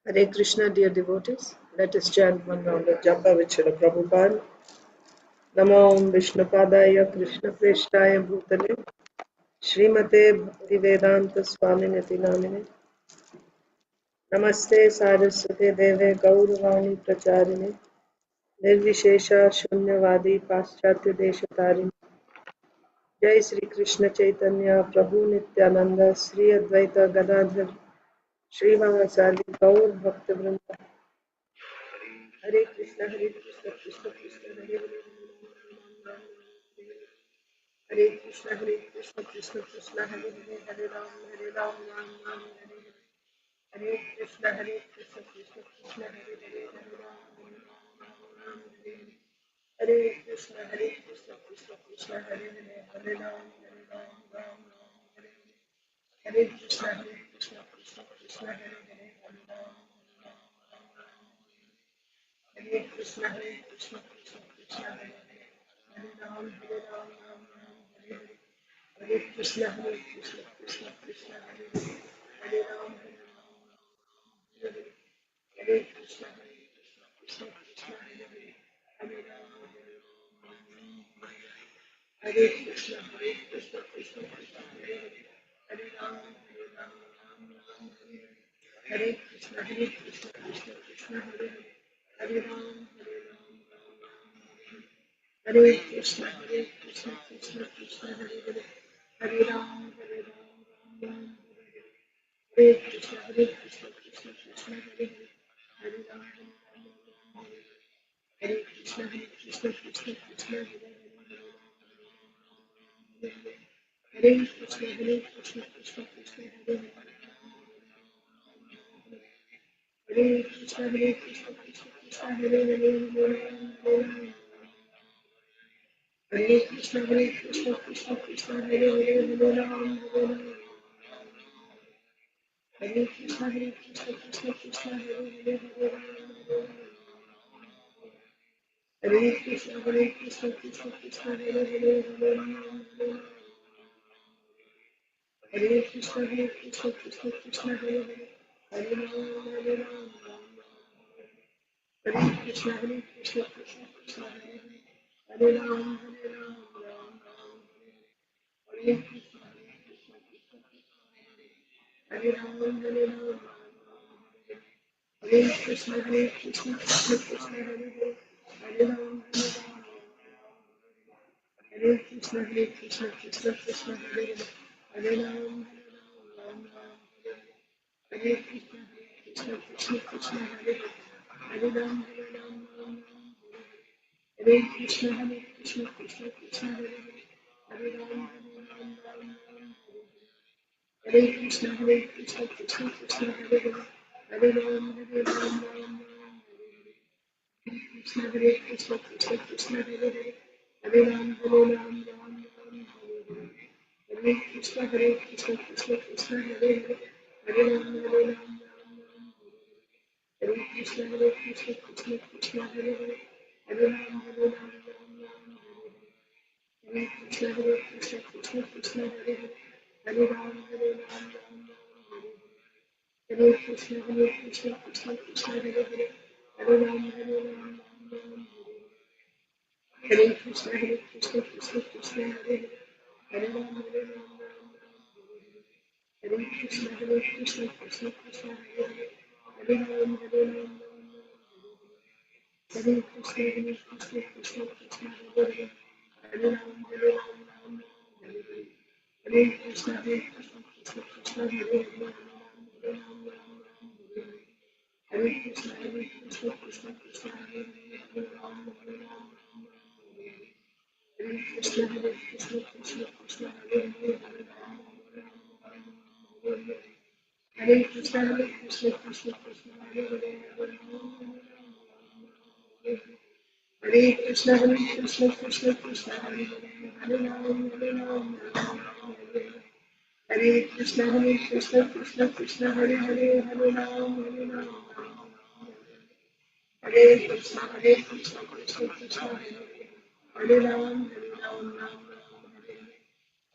Hare Krishna, dear devotees. Let us chant one round of Japa with Srila Prabhupada. Namo Om Vishnupadaya Krishna Preshtaya Bhutale Srimate Bhaktivedanta Swaminiti Namine Namaste Saraswate Deve Gauravani Pracharine Nirvishesha Shunyavadi Paschatya Deshatarini Jai Sri Krishna Chaitanya Prabhu Nityananda Sri Advaita Gadadhar Sri Vasadi Gaur Bhakta Vrinda Hare Krishna Krishna Krishna Hare Hare Krishna Krishna Krishna Hare Hare Hare Ram Ram Ram Hare Hare Hare Krishna Krishna Krishna Hare Hare Hare Ram Hare Krishna Krishna Krishna Hare Hare Hare Ram Ram Hare Hare Krishna Krishna Krishna Hare Hare Hare Ram Hare Krishna Krishna Krishna Hare Hare Ram Ram Hare Hare Krishna Krishna Krishna Hare Hare Ram Hare Krishna Krishna Krishna Hare Hare Ram Hare Krishna Krishna Krishna Hare Hare Ram Hare Krishna Krishna Krishna Hare Hare Ram Hare Krishna Krishna Krishna Hare Hare Ram Hare Krishna Krishna Krishna Hare Hare Ram Hare Krishna Krishna Krishna Hare Hare Krishna Krishna Krishna Hare Hare Krishna Krishna Krishna Hare Hare Krishna Krishna Krishna Hare Ram Hare Krishna Krishna Krishna Hare Hare Krishna Krishna Krishna Hare Ram Hare Krishna Krishna Krishna Hare Hare Ram Hare Krishna Krishna Krishna Hare Ram Hare Krishna Hare Ram Hare Krishna Krishna Krishna Hare Ram Hare Krishna Krishna Krishna Hare Ram Hare Krishna Krishna Krishna Hare Ram Hare Krishna Krishna Krishna Hare Ram Hare Krishna Krishna Krishna Hare Ram Krishna Krishna Krishna Hare Ram Hare Krishna Krishna Krishna Hare Ram Hare Krishna Krishna Krishna Hare Ram Hare Krishna Krishna Krishna Hare Ram Hare Krishna Krishna Krishna Hare Ram Hare Krishna Krishna Krishna Hare Ram Hare Krishna Krishna Krishna Hare Ram Hare Krishna Krishna Krishna Hare Ram Hare Krishna Krishna Krishna Hare Hare Krishna Krishna Krishna Hare Ram Hare Krishna Krishna Krishna Hare Hare Krishna Krishna Krishna Hare Hare Krishna Krishna Krishna Hare Ram Hare Krishna Krishna Krishna Hare Ram Hare Krishna Krishna Krishna Hare Ram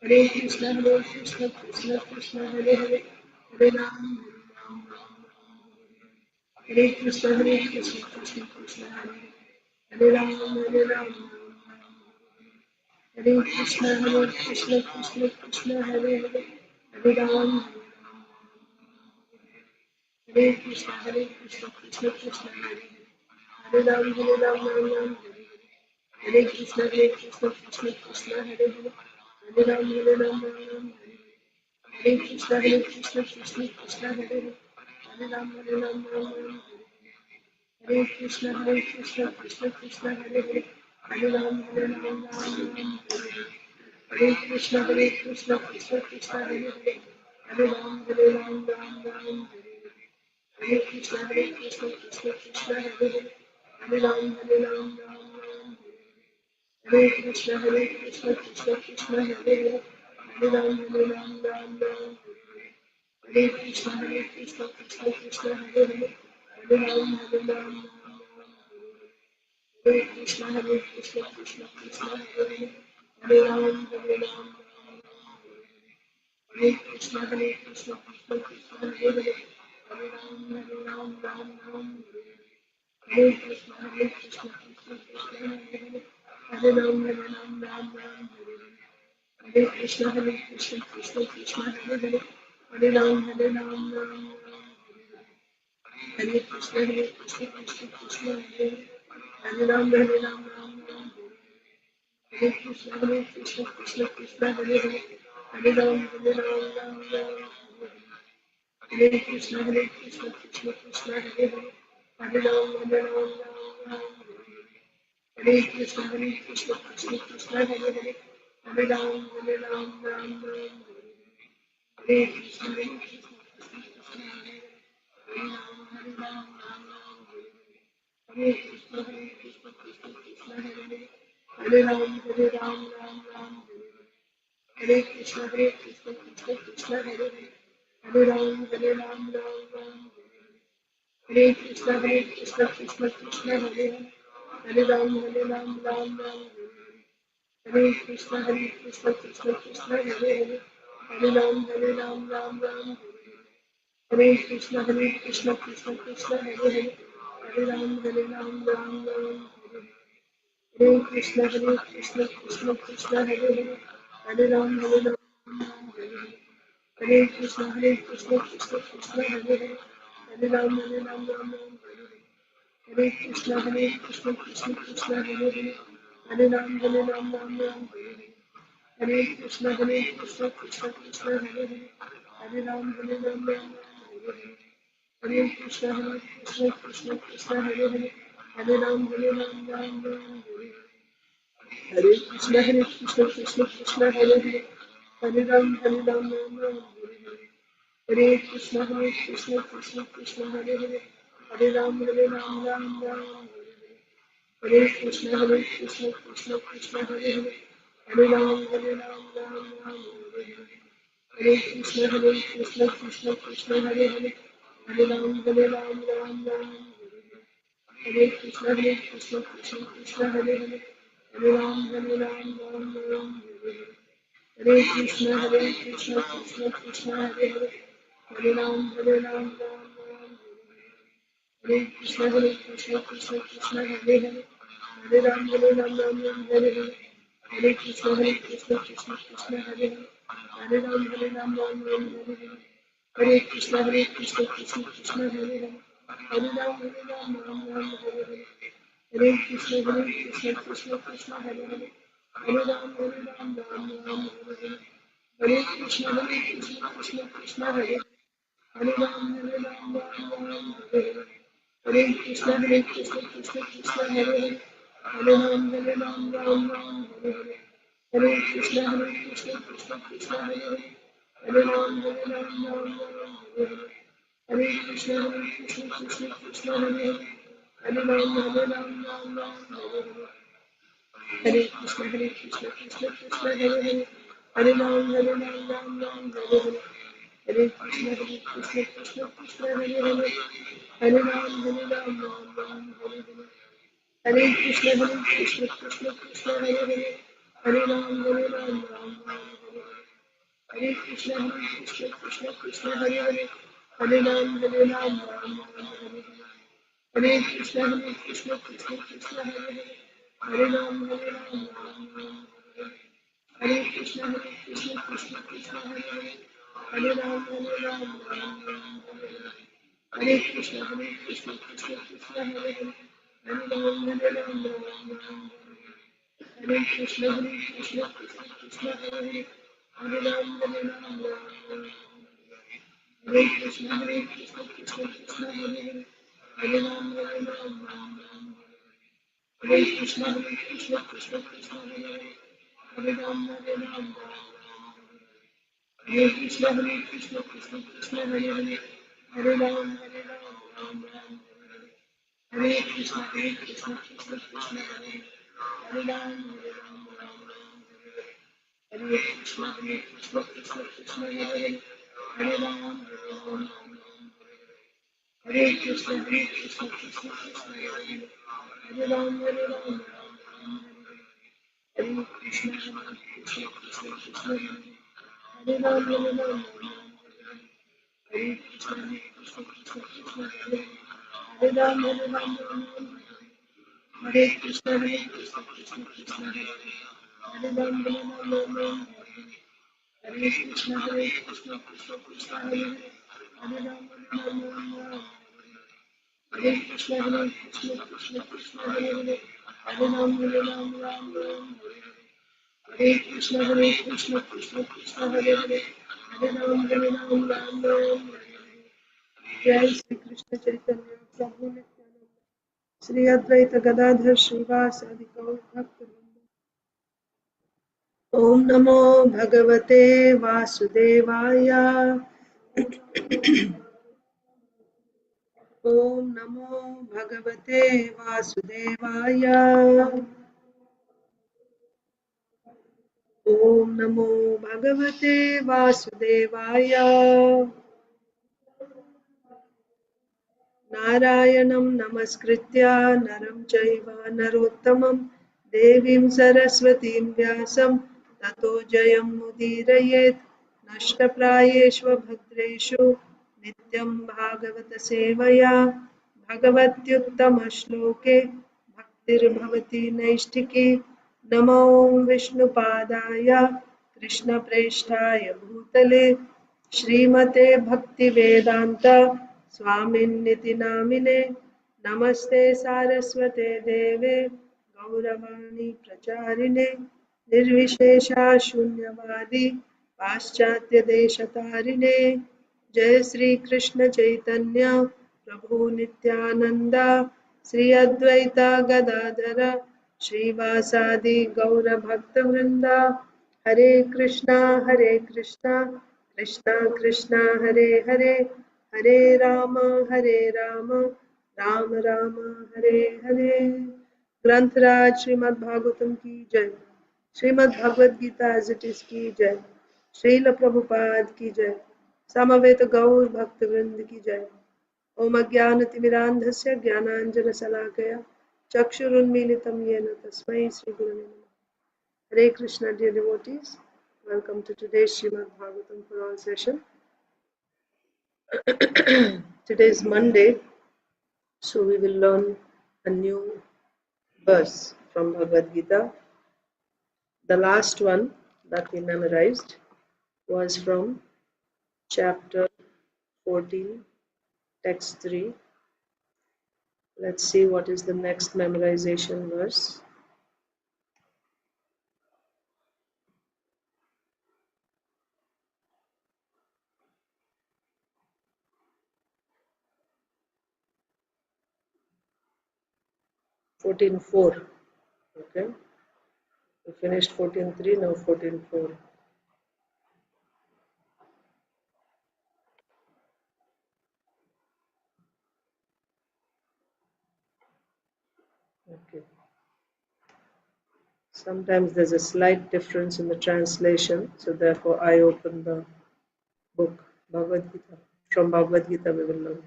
Hare Krishna Krishna Krishna Hare Ram Hare Krishna, Krishna Krishna, Hare Ram, Hare Ram, Hare Krishna, Krishna Krishna, Hare Hare, Hare Ram, Hare Krishna, Krishna Krishna, Hare Hare Ram, Hare Ram, Ram Ram, Hare Krishna, Krishna Krishna, Hare Hare, Hare Ram, Hare Ram, Ram Ram, Hare Krishna, Krishna Krishna, Hare Hare, Hare Ram, Hare Ram, Ram Ram, Hare Krishna, Krishna Krishna, Hare Hare, Hare Ram, Hare Ram, Ram Ram, Hare Krishna, Krishna Krishna, Hare Hare, Hare Ram, Hare Ram, Ram Ram, Hare Krishna, Krishna Krishna, Hare Hare, Hare Ram, Hare Ram, Ram Ram, Hare Krishna, Krishna Krishna, Hare Hare, Hare Ram, Hare Ram, Ram Ram, Hare Krishna, Krishna Krishna, Hare Hare, Hare Ram, Hare Ram, Ram Ram, Hare Krishna, Krishna Krishna, Hare Hare, Hare Ram, Hare Ram, Hare Krishna, Krishna Krishna, Hare Hare, Hare Ram, Hare Ram, Ram Ram, Hare Krishna, Krishna Krishna, Hare Hare, Hare Ram, Hare Ram, Ram Ram, Hare Krishna, Krishna Krishna, Hare Hare, Hare Ram, Hare Ram, Ram Ram, Hare Krishna, Krishna Hare Hare, Hare Ram, Hare Ram, Ram Ram, Hare Krishna, Krishna Hare Hare, Hare Ram, Hare Ram, Ram Ram, Hare Krishna, Krishna Hare Hare, Hare Ram, Hare Ram, Ram Ram, Hare Krishna, Krishna Hare Hare, Hare Ram, Hare Ram, Ram Ram, Hare Krishna, Hare Ram, Hare Ram, Ram Ram, Hare Krishna, Krishna Hare Hare, Hare Ram, Hare Ram, Ram Ram, Hare Krishna, Krishna Hare Hare, Hare Ram, Hare Ram, Ram Ram, Hare Krishna, Krishna Hare Hare, Hare Ram, Hare Ram, Ram Ram, Hare Krishna, Krishna Hare Hare, Hare Ram, Hare Ram, Ram Ram, Hare Krishna, Krishna Hare Hare, Hare Ram, Hare Ram, Ram Ram, Hare Krishna, Krishna Hare Hare, Hare Ram, Hare Ram, Hare Krishna, Krishna Hare Hare, Hare Ram, Hare Ram, Ram Ram, Hare Krishna, Krishna Hare Hare, Hare Ram, Hare Ram, Ram Ram, Hare Krishna, Krishna Hare Hare, Hare Ram, Hare Ram, Ram Ram, Hare Krishna, Krishna Hare Hare, Hare Ram, Hare Ram, Ram Ram, Hare Krishna, Krishna Hare Hare, Hare Ram, Hare Ram, Ram Ram, Hare Krishna, Krishna Hare Hare, Hare Ram, Hare Ram, Ram Ram, Hare Krishna, Krishna Hare Hare, Hare Ram, Hare Ram, Ram Ram, Hare Krishna, Krishna Hare Hare, Hare Ram, Hare Ram, Ram Ram, Hare Krishna, Krishna Hare Hare, Hare Ram, Hare Ram, Ram Ram, Hare Krishna, Krishna Hare Hare, Hare Ram, Hare Ram, Ram Ram, Hare Krishna, Krishna Hare Hare, Hare Ram, Hare Ram, Ram Ram, Hare Hare, Hare Krishna, Krishna Hare Hare, Hare Ram, Hare Ram, Ram Ram, Hare Hare, Hare Krishna, Krishna Hare Hare, Hare Ram, Hare Ram, Ram Ram, Hare Hare, Hare Krishna, Krishna Hare Hare, Hare Ram, Hare Ram, Ram Ram, Hare Hare, Hare Krishna, Krishna Hare Hare, Hare Ram, Hare Ram, Ram Ram, Hare Hare, Hare Krishna, Krishna Hare Hare, Hare Ram, Hare Ram, Ram Ram, Hare Hare, Hare Krishna, Krishna Hare Hare, Hare Ram, Hare Ram, Ram Ram, Hare Hare, Hare Krishna, Krishna Hare Hare, Hare Ram, Hare Ram, Ram Ram, Hare Hare, Hare Krishna, Krishna Hare Hare, Hare Ram, Hare Ram, Ram Ram, Hare Hare, Hare Krishna, Krishna Hare Hare, Hare Ram, Hare Ram, Ram Ram, Hare Hare, Hare Krishna, Krishna Hare Hare, Hare Ram, Hare Ram, Ram Ram, Hare Krishna, Krishna Hare Hare, Hare Ram, Hare Ram, Ram Ram, Hare Hare, Hare Krishna Krishna Krishna Hare Hare, Hare Ram Ram Ram. Hare Krishna Krishna Krishna Hare Hare, Hare Ram Ram Ram. Hare Krishna Krishna Krishna Hare Hare, Hare Ram Ram. Hare Krishna Krishna Krishna Hare Hare, Hare Ram Ram. Hare Krishna Krishna Krishna Hare Hare, Hare Ram Ram. Hare Krishna Krishna Krishna Hare Hare, Hare Ram Ram. Hare Krishna Krishna Krishna Hare Hare, Hare Ram Ram. Hare Krishna Krishna Krishna Hare Hare, Hare Ram Ram. Hare Krishna Krishna Krishna Hare Hare, Hare Ram Ram. Hare Krishna Krishna Krishna Hare Hare, Hare Ram Ram. Hare Krishna Krishna Krishna Hare Hare, Hare Ram Ram. Hare Krishna Krishna Krishna Hare Hare, Hare Ram Ram. Hare Krishna Krishna Hare Hare, Hare Ram Ram. Hare Krishna Krishna Krishna Hare Hare, Hare Ram Ram. Hare Krishna Krishna Hare Hare, Hare Ram Ram. Hare Krishna Krishna Krishna Hare Hare, Hare Ram Ram. जय श्री कृष्ण चैतन्य प्रभु नित्यानंद श्री अद्वैत गदाधर श्रीवासादि गौर भक्तवृंद। ओम नमो भगवते वासुदेवाय। ओम नमो भगवते वासुदेवाय। ओम नमो भगवते वासुदेवाय। नारायणं नमस्कृत्य नरं चैव नरोत्तमं देवीं सरस्वतीं व्यासं ततो जयमुदीरयेत्। नष्टप्रायेषु भद्रेषु नित्यं भागवत सेवया भगवत्युत्तमश्लोके भक्तिर्भवति नैष्ठिकी। नमो विष्णुपादाय कृष्णप्रेष्ठाय भूतले श्रीमते भक्तिवेदान्त स्वामिन्निति नामिने। नमस्ते सारस्वते देवे गौरवाणी प्रचारिणे निर्विशेषा शून्यवादी पाश्चात्य देशतारिणे। जय श्री कृष्ण चैतन्य प्रभु नित्यानंद श्री अद्वैता गदाधर श्रीवासादि गौर भक्तवृंद। हरे कृष्णा कृष्णा कृष्णा हरे हरे, हरे राम राम राम हरे हरे। ग्रंथराज श्रीमद् भागवतम की जय। Shrimad Bhagavad Gita as it is की जय। श्रील प्रभुपाद की जय। समवेत गौर भक्तवृंद की जय। ओम अज्ञानतिमिरान्धस्य ज्ञानाञ्जनशलाकया चक्षुरुन्मीलितं येन तस्मै श्रीगुरवे नमः। Hare Krishna, dear devotees. Welcome to today's Srimad Bhagavatam for all session. Today is Monday, so we will learn a new verse from Bhagavad Gita. The last one that we memorized was from chapter 14, text 3. Let's see what is the next memorization verse. (14.4). Okay, we finished 14.3, now 14.4. Okay. Sometimes there's a slight difference in the translation, so therefore I open the book Bhagavad Gita. From Bhagavad Gita we will learn,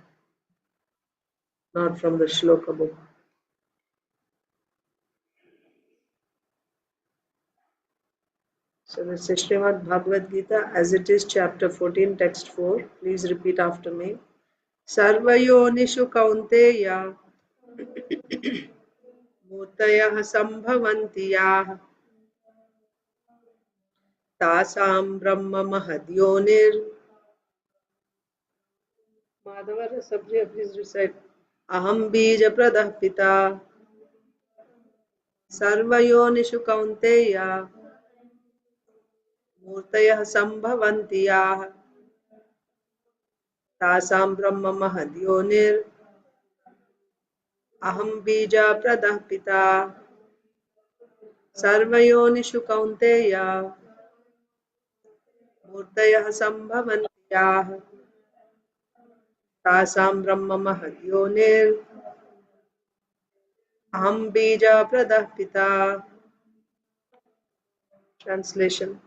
not from the shloka book. So this is Srimad Bhagavad Gita as it is, chapter 14, text 4. Please repeat after me. Sarvayonishu kaunteya मूर्तयः सम्भवन्ति याः तासां ब्रह्म महद्योनिर् Madhava Sabriya, please recite. Aham bija pradah pita sarvayonishu kaunteya murtayah sambhavanti yah tasam brahma mahadyonir aham bija pradah pita sarvayonishu kaunteya murtayah sambhavanti yah tasam brahma mahadyonir aham bija pradah pita. Translation.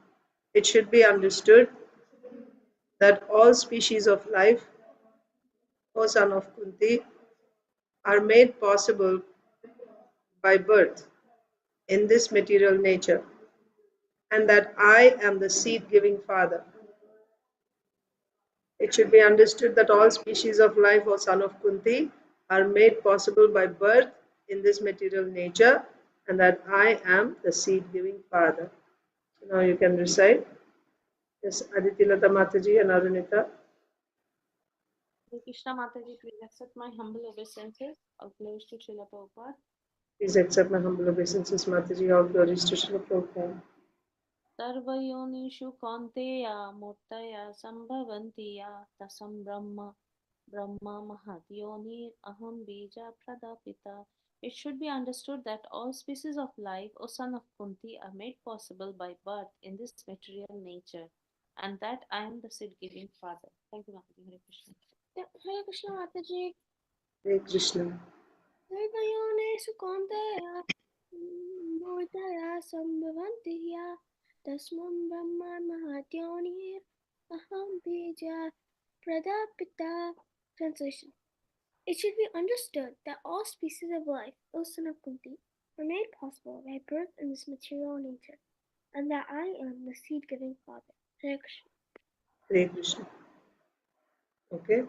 It should be understood that all species of life, O son of Kunti, are made possible by birth in this material nature, and that I am the seed-giving father. It should be understood that all species of life, O son of Kunti, are made possible by birth in this material nature, and that I am the seed-giving father. So now you can recite. Yes, Aditilata Mataji and Arunita. Krishna Mataji, please accept my humble obeisances. All glories to Srila Prabhupada. Please accept my humble obeisances, Mataji. All glories to Srila Prabhupada. Sarvayonishu Kaunteya Murtaya Sambhavanti ya Tasam Brahma Mahadyoni Aham Bija Pradapita. It should be understood that all species of life, O son of Kunti, are made possible by birth in this material nature, and that I am the seed-giving father. Thank you, Mataji. Hare Krishna. Hare Krishna, Mataji. Hare Krishna. Sarvayonishu Kaunteya Murtaya Sambhavanti ya Tasmam Brahma Mahadyonir Aham Bija Pradapita. Translation. It should be understood that all species of life, O son of Kunti, are made possible by birth in this material nature, and that I am the seed-giving father. Hare Krishna. Hare Krishna. Okay.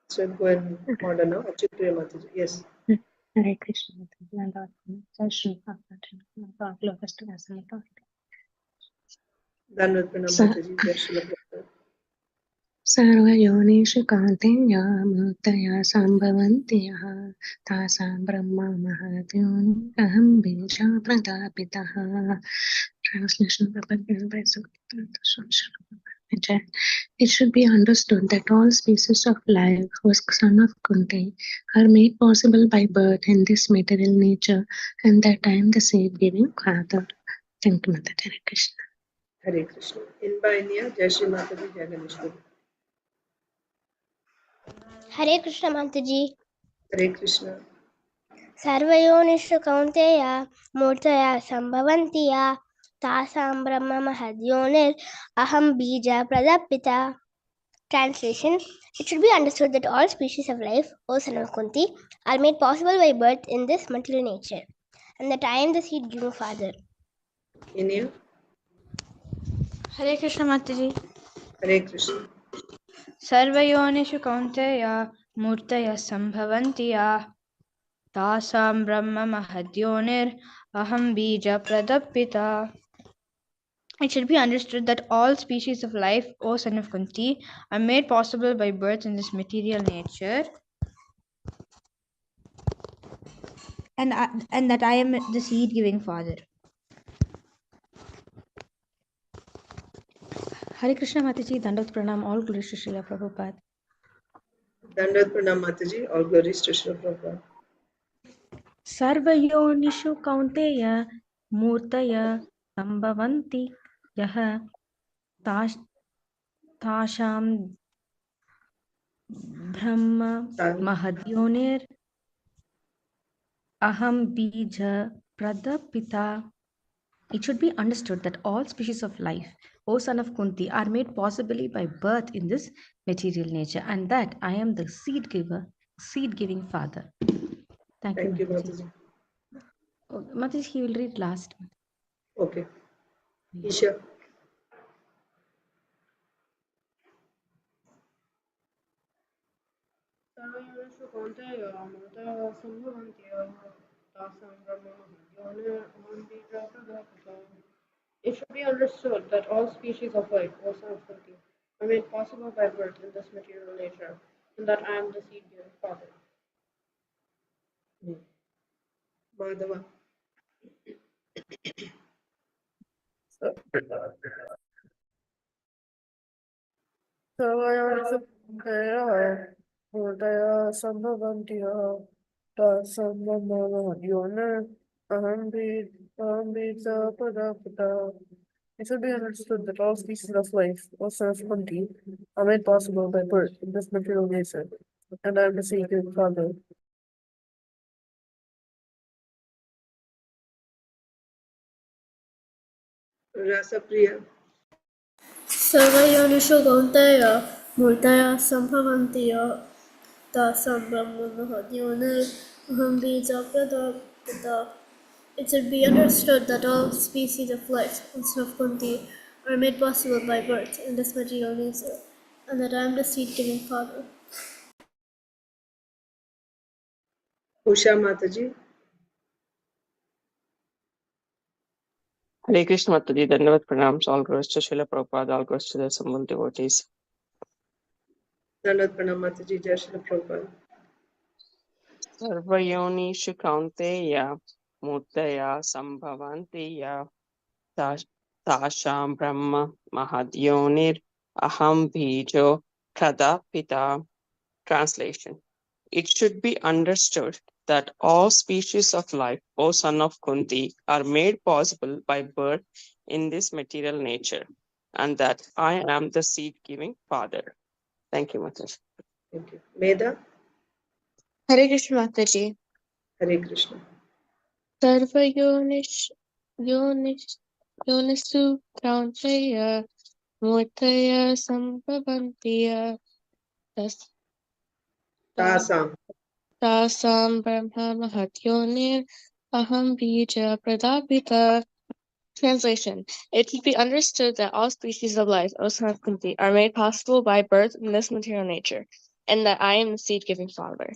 So go and order now. Achitya Mataji. Yes. Hare Krishna. Jai Shri Prabhupada. Dhanvat Pranam Mataji. Jai Shri Prabhupada. सर्वयोनिषु कान्तेया मूर्तया सम्भवन्ति यः तासां ब्रह्मा महद्योनि अहं बीजा प्रदापितः. Translation. It should be understood that all species of life, O son of Kunti, are made possible by birth in this material nature, and that I am the seed-giving father. Thank you, Mother. Hare Krishna. Hare Krishna. In by Nia, Jai Shri Mataji, Jai Ganesh Guru. Hare Krishna Mataji. Hare Krishna. Sarvayonishu Kaunteya Murtaya Sambhavanti ya Tasam Brahma Mahadyonir Aham Bija Pradapita. Translation. It should be understood that all species of life, O son of Kunti, are made possible by birth in this material nature, and that I am the seed-giving father. Inia. Hare Krishna Mataji. Hare Krishna. Sarvayonishu Kaunteya Murtaya Sambhavanti ya Tasam Brahma Mahadyonir Aham Bija Pradapita. It should be understood that all species of life, O son of Kunti, are made possible by birth in this material nature, and that I am the seed-giving father. Hare Krishna Mataji, Dandavat Pranam, all glories to Srila Prabhupada. Dhanvat Pranam Mataji. All glories to Srila Prabhupada. सर्वयोनिषु कौन्तेय मूर्तय सम्भवन्ति यः तासां ब्रह्म महद्योनिर् aham bija pradapita. It should be understood that all species of life, O son of Kunti, are made possibly by birth in this material nature, and that I am the seed-giving father. Thank you, Mataji. Oh, Mataji, he will read last. Okay. Isha. कौन्तेय मूर्तयः सम्भवन्त्यः तासां ब्रह्ममहद्योनिरहं It should be understood that all species of life, O son of Kunti, are made possible by birth in this material nature, and that I am the seed-giving father. Madhava. मूर्तया सम्भवन्त्यः तासां ब्रह्ममहद्योनिरहं बीजप्रदपिता. It should be understood that all species of life, O son of Kunti, are made possible by birth in this material nature, and I am the sacred father. Rasapriya. सर्वयोनिषु कौन्तेय मूर्तयः सम्भवन्ति तासां ब्रह्ममहद्योनिरहं बीजप्रदपिता. It should be understood that all species of life, O son of Kunti, are made possible by birth in this material nature, and that I am the seed-giving father. Usha Mataji. Hare Krishna Mataji, Dandavat Pranams, all glories to Srila Prabhupada, all glories to the assembled devotees. Dandavat Pranam Mataji, Jai Srila Prabhupada. Sarvayonishu Kaunteya Murtaya Sambhavantiya Tasham Brahma Mahadyonir Aham Bijo Pradapita. Translation. It should be understood that all species of life, O son of Kunti, are made possible by birth in this material nature, and that I am the seed-giving father. Thank you, Mataji. Thank you. Meda. Hare Krishna Mataji. Hare Krishna. Sarva Yonisu Kaunteya Murtaya Sambhavantiya Tasam. Tasam Brahma Mahadyonir Aham Bija Pradapita. Translation. It should be understood that all species of life, O son of Kunti, are made possible by birth in this material nature, and that I am the seed-giving father.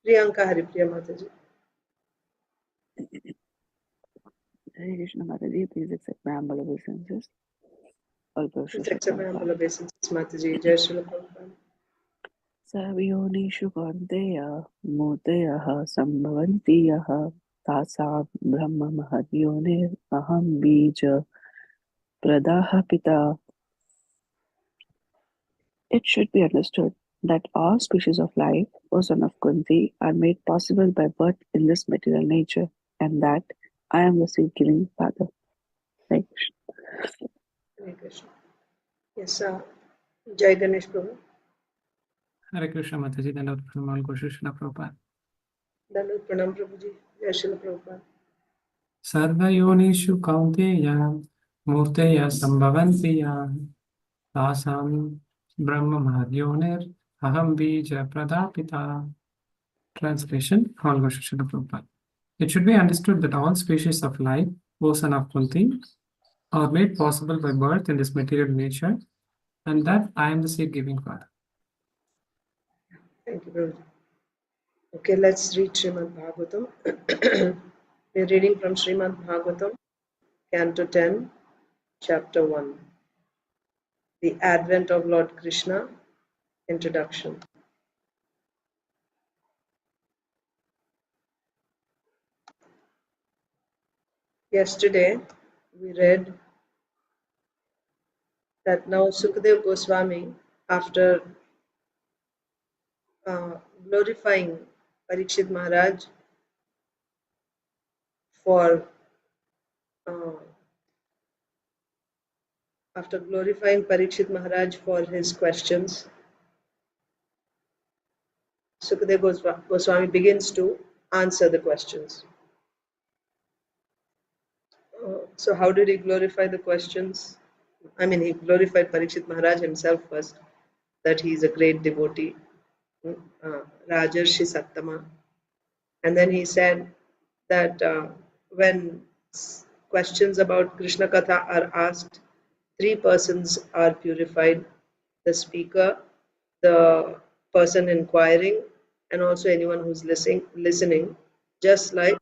Priyanka Haripriya Mataji. Hare Krishna Mataji, please accept my humble obeisances. All glories to Please Srila accept my Prabhupada. humble obeisances, Mataji. Jai Srila Prabhupada. Sarvyonishu Kaunteya Murtayah Sambhavanti Yah Tasam Brahma Mahadyonir Aham Bija Pradaha Pita. It should be understood that all species of life, O son of Kunti, are made possible by birth in this material nature, and that I am the seed-giving father. Hare Krishna. Hare Krishna. Yes, Jai Ganesh Prabhu. Hare Krishna Mataji, Dandavat Pranam, all glories to Srila Prabhupada. Dandavat Pranam Prabhuji. Jai Srila Prabhupada. Sarvayonishu Kaunteya Murtaya Sambhavantiya Tasam Brahma Mahadyonir Aham Bija Pradapita. Translation. All glories to Srila Prabhupada. It should be understood that all species of life, O son of Kunti, are made possible by birth in this material nature, and that I am the seed-giving father. Thank you, Prabhuji. Okay, let's read Srimad Bhagavatam. We're reading from Srimad Bhagavatam, Canto 10, Chapter 1. The Advent of Lord Krishna, Introduction. Yesterday, we read that now Sukadeva Goswami, after glorifying Parikshit Maharaj for his questions, Sukadeva Goswami begins to answer the questions. So how did he glorify the questions? I mean, he glorified Parikshit Maharaj himself first, that he is a great devotee, Rajarshi Sattama. And then he said that when questions about Krishna Katha are asked, 3 persons are purified: the speaker, the person inquiring, and also anyone who's listening. Just like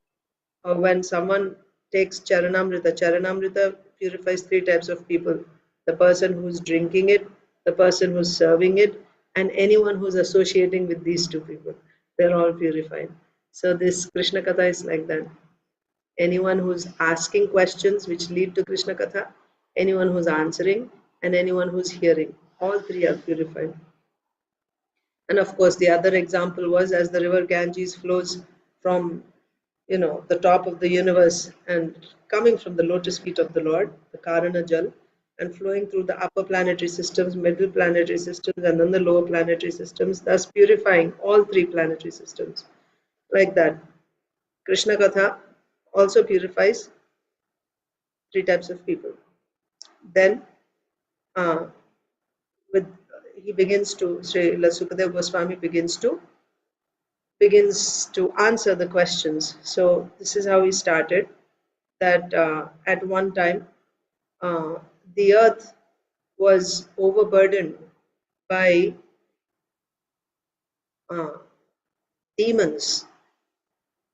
when someone takes Charanamrita purifies 3 types of people: the person who's drinking it, the person who's serving it, and anyone who's associating with these 2 people. They're all purified. So this Krishna Katha is like that. Anyone who's asking questions which lead to Krishna Katha, anyone who's answering, and anyone who's hearing. All 3 are purified. And of course, the other example was as the river Ganges flows from, the top of the universe and coming from the lotus feet of the Lord, the Karana Jal, and flowing through the upper planetary systems, middle planetary systems, and then the lower planetary systems, thus purifying all 3 planetary systems. Like that. Krishna Katha also purifies 3 types of people. Then, he begins to, Srila Sukadeva Goswami begins to answer the questions. So this is how he started, that at one time the earth was overburdened by demons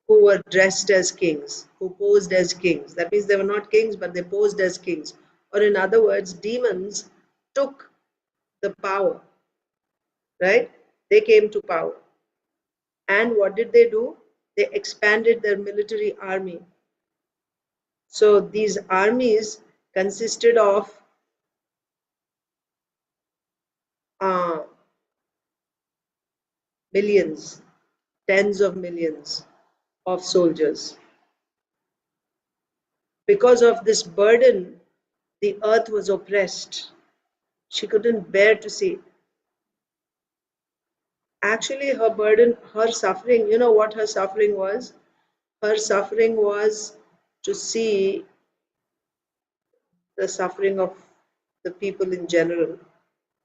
who were dressed as kings, who posed as kings. That means they were not kings, but they posed as kings. Or in other words, demons took the power, right? They came to power. And what did they do? They expanded their military army. So these armies consisted of millions, tens of millions of soldiers. Because of this burden, the earth was oppressed. She couldn't bear to see. Actually, her burden, her suffering, you know what her suffering was? Her suffering was to see the suffering of the people in general,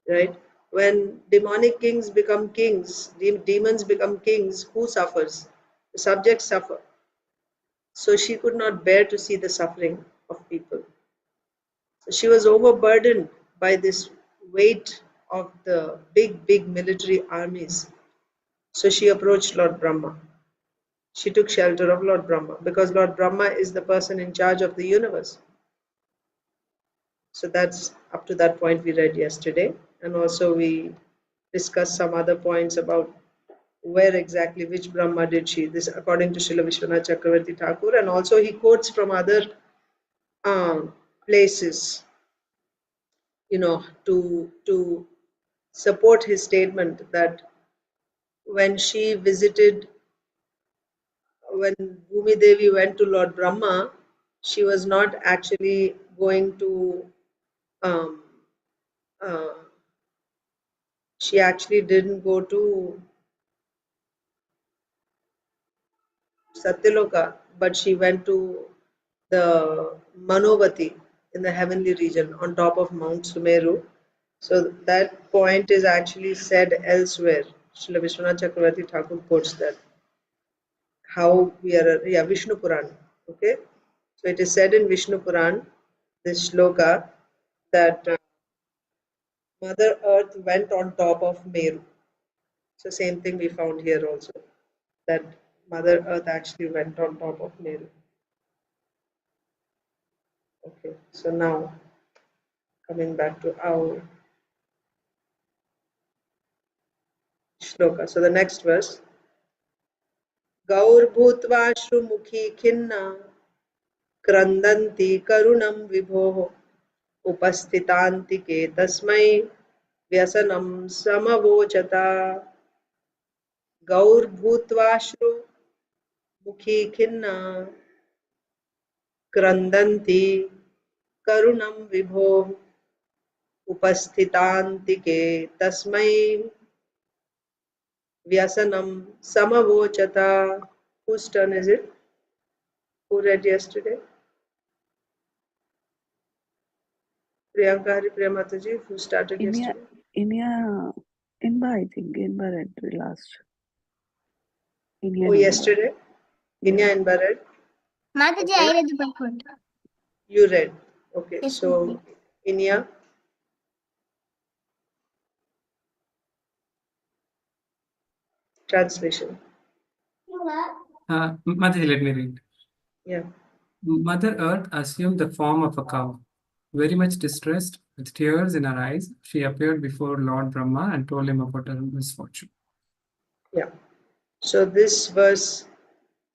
right? When demonic kings become kings, demons become kings, who suffers? The subjects suffer. So she could not bear to see the suffering of people. So she was overburdened by this weight of the big military armies. So she approached Lord Brahma. She took shelter of Lord Brahma because Lord Brahma is the person in charge of the universe. So that's up to that point we read yesterday. And also we discussed some other points about where exactly, which Brahma did she, this according to Srila Vishwanath Chakravarti Thakur, and also he quotes from other places, to support his statement that when Bhumi Devi went to Lord Brahma, she was not actually going to, she actually didn't go to Satyaloka, but she went to the Manovati in the heavenly region on top of Mount Sumeru. So that point is actually said elsewhere. Srila Vishwanath Chakravarti Thakur quotes that. How we are, Vishnu Puran. Okay, so it is said in Vishnu Puran, this shloka, that Mother Earth went on top of Meru. So same thing we found here also, that Mother Earth actually went on top of Meru. Okay, so now coming back to our shloka. So the next verse, Gaur bhutva shrumukhi khinna krandanti karunam vibhoh उपस्थितान्तिके तस्मै व्यसनं समवोचता गौर्भूत्वाश्रु मुखी खिन्ना क्रन्दन्ति करुणं विभो उपस्थितान्तिके तस्मै व्यसनं समवोचता. Whose turn is it? Who read yesterday? Priyanka Haripriya Mataji, who started yesterday? Inba, I think. Inba read the last. Yesterday? Yeah. Inba read? Mataji, I read the Bhagavad. You read. Okay, Yes, so ma'am. Inya, translation. Mataji, let me read. Yeah. Mother Earth assumed the form of a cow. Very much distressed, with tears in her eyes, she appeared before Lord Brahma and told him about her misfortune. Yeah. So this verse,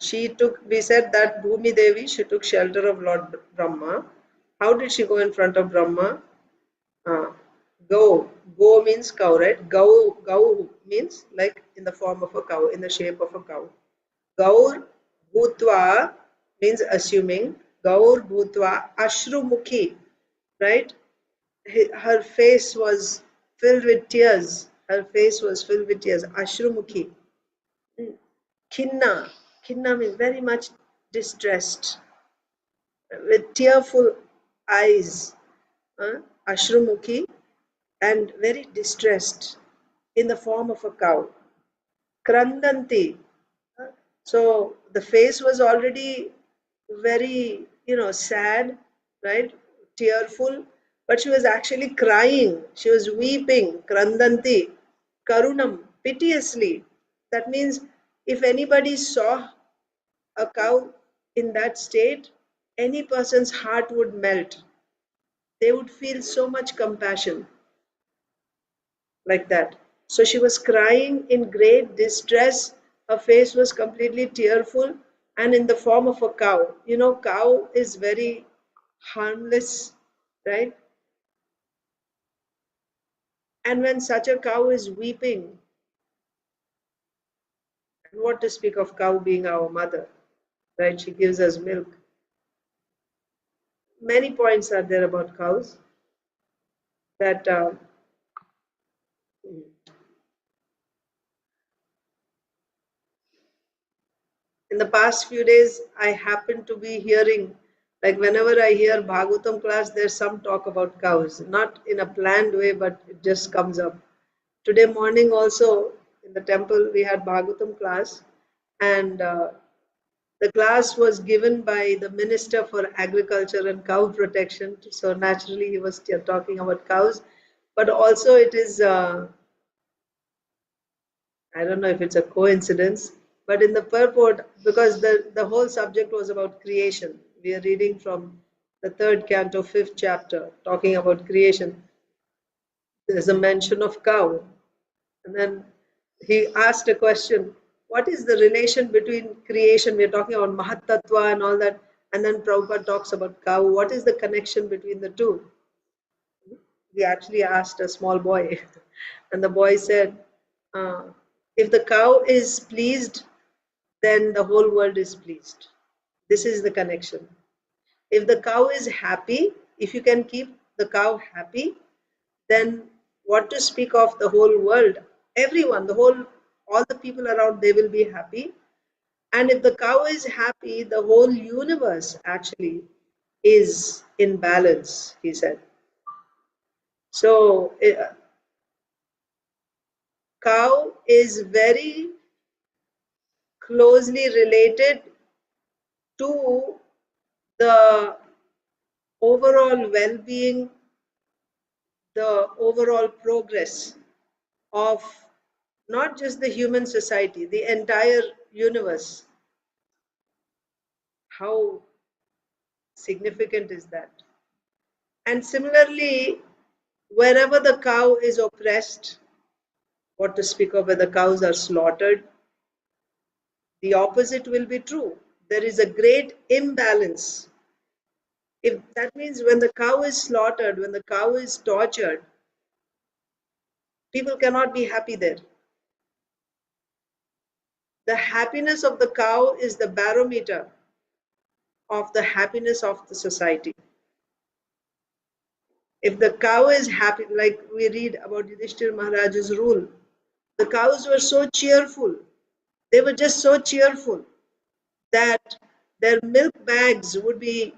we said that Bhumi Devi, she took shelter of Lord Brahma. How did she go in front of Brahma? Go. Go means cow, right? Gau means like in the form of a cow, in the shape of a cow. Gaur Bhutva means assuming. Gaur Bhutva Ashrumukhi, right? Her face was filled with tears. Her face was filled with tears. Ashrumukhi. Khinna. Khinna means very much distressed, with tearful eyes. Ashrumukhi, and very distressed, in the form of a cow. Krandanti. So the face was already very, sad, right? Tearful, but she was actually crying. She was weeping. Krandanti. Karunam, piteously. That means if anybody saw a cow in that state, any person's heart would melt. They would feel so much compassion, like that. So she was crying in great distress. Her face was completely tearful and in the form of a cow. Cow is very harmless, right? And when such a cow is weeping, and what to speak of cow being our mother, right? She gives us milk. Many points are there about cows that in the past few days, I happen to be hearing, like whenever I hear Bhagavatam class, there's some talk about cows, not in a planned way, but it just comes up. Today morning also in the temple, we had Bhagavatam class, and the class was given by the Minister for Agriculture and Cow Protection. So naturally, he was talking about cows, but also it is I don't know if it's a coincidence, but in the purport, because the whole subject was about creation. We are reading from the third canto, fifth chapter, talking about creation. There's a mention of cow. And then he asked a question, what is the relation between creation? We're talking about Mahatattva and all that. And then Prabhupada talks about cow. What is the connection between the two? He actually asked a small boy. And the boy said, uh, if the cow is pleased, then the whole world is pleased. This is the connection. If the cow is happy, if you can keep the cow happy, then what to speak of the whole world? Everyone, all the people around, they will be happy. And if the cow is happy, the whole universe actually is in balance, he said. So, cow is very closely related to the overall well-being, the overall progress of not just the human society, the entire universe. How significant is that? And similarly, wherever the cow is oppressed, what to speak of where the cows are slaughtered, the opposite will be true. There is a great imbalance. If that means when the cow is slaughtered, when the cow is tortured, people cannot be happy there. The happiness of the cow is the barometer of the happiness of the society. If the cow is happy, like we read about Yudhishthir Maharaj's rule, the cows were so cheerful. They were just so cheerful that their milk bags would be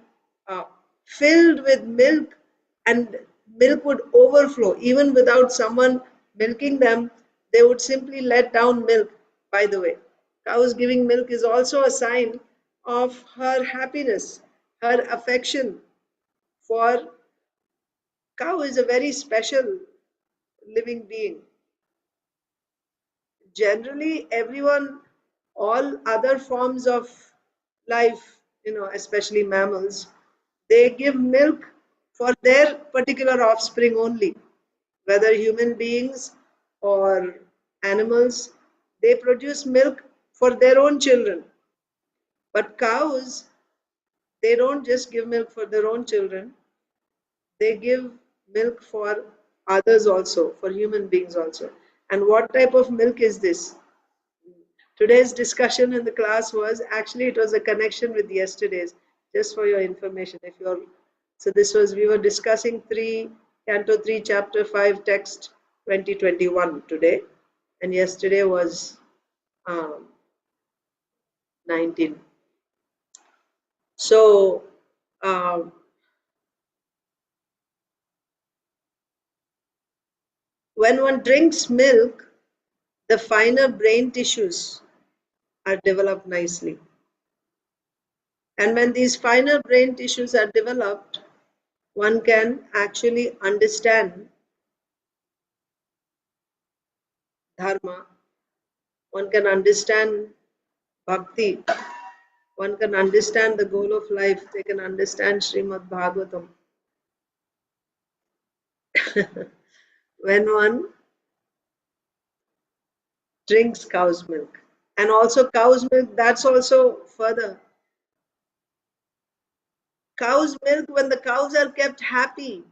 uh, filled with milk, and milk would overflow. Even without someone milking them, they would simply let down milk. By the way, cows giving milk is also a sign of her happiness, her affection. for cow is a very special living being. Generally, everyone, all other forms of life, especially mammals, they give milk for their particular offspring only. Whether human beings or animals, they produce milk for their own children. But cows, they don't just give milk for their own children, they give milk for others also, for human beings also. And what type of milk is this? Today's discussion in the class was, actually it was a connection with yesterday's, just for your information. So this was, we were discussing Canto 3, Chapter 5, Text 2021 today, and yesterday was 19. So when one drinks milk, the finer brain tissues are developed nicely. And when these finer brain tissues are developed, one can actually understand dharma, one can understand bhakti, one can understand the goal of life, they can understand Srimad Bhagavatam. When one drinks cow's milk. And also cow's milk, that's also further. Cow's milk, when the cows are kept happy,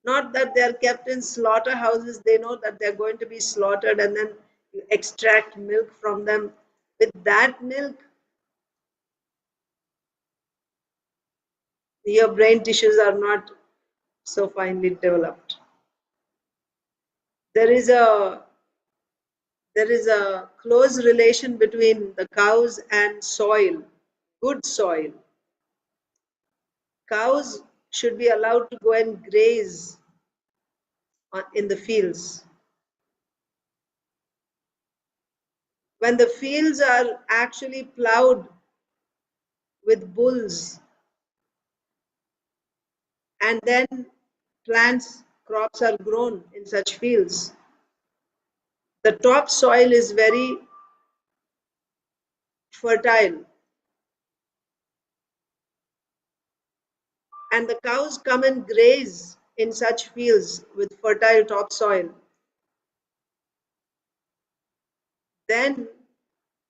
not that they are kept in slaughterhouses, they know that they're going to be slaughtered and then you extract milk from them. With that milk, your brain tissues are not so finely developed. There is a close relation between the cows and soil, good soil. Cows should be allowed to go and graze in the fields. When the fields are actually plowed with bulls, and then crops are grown in such fields, the top soil is very fertile, and the cows come and graze in such fields with fertile topsoil, then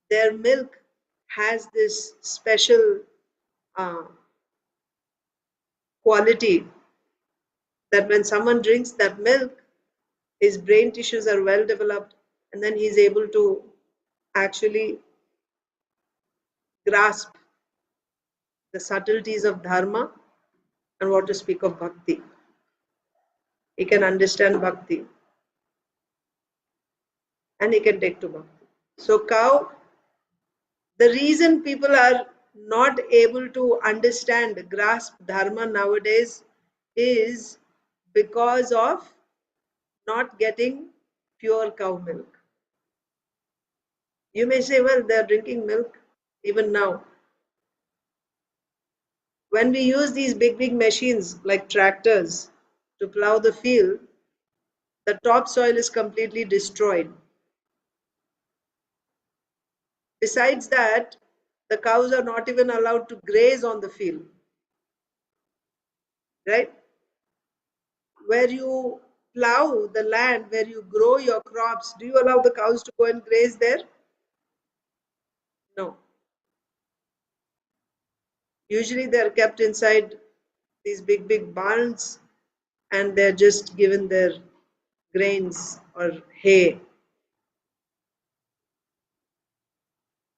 their milk has this special quality that when someone drinks that milk, his brain tissues are well developed, and then he's able to actually grasp the subtleties of dharma and what to speak of bhakti. He can understand bhakti and he can take to bhakti. So cow, the reason people are not able to understand, grasp dharma nowadays is because of not getting pure cow milk. You may say, well, they're drinking milk even now. When we use these big machines like tractors to plow the field, the topsoil is completely destroyed. Besides that, the cows are not even allowed to graze on the field. Right? Where you plow the land, where you grow your crops, do you allow the cows to go and graze there? No. Usually they're kept inside these big barns and they're just given their grains or hay.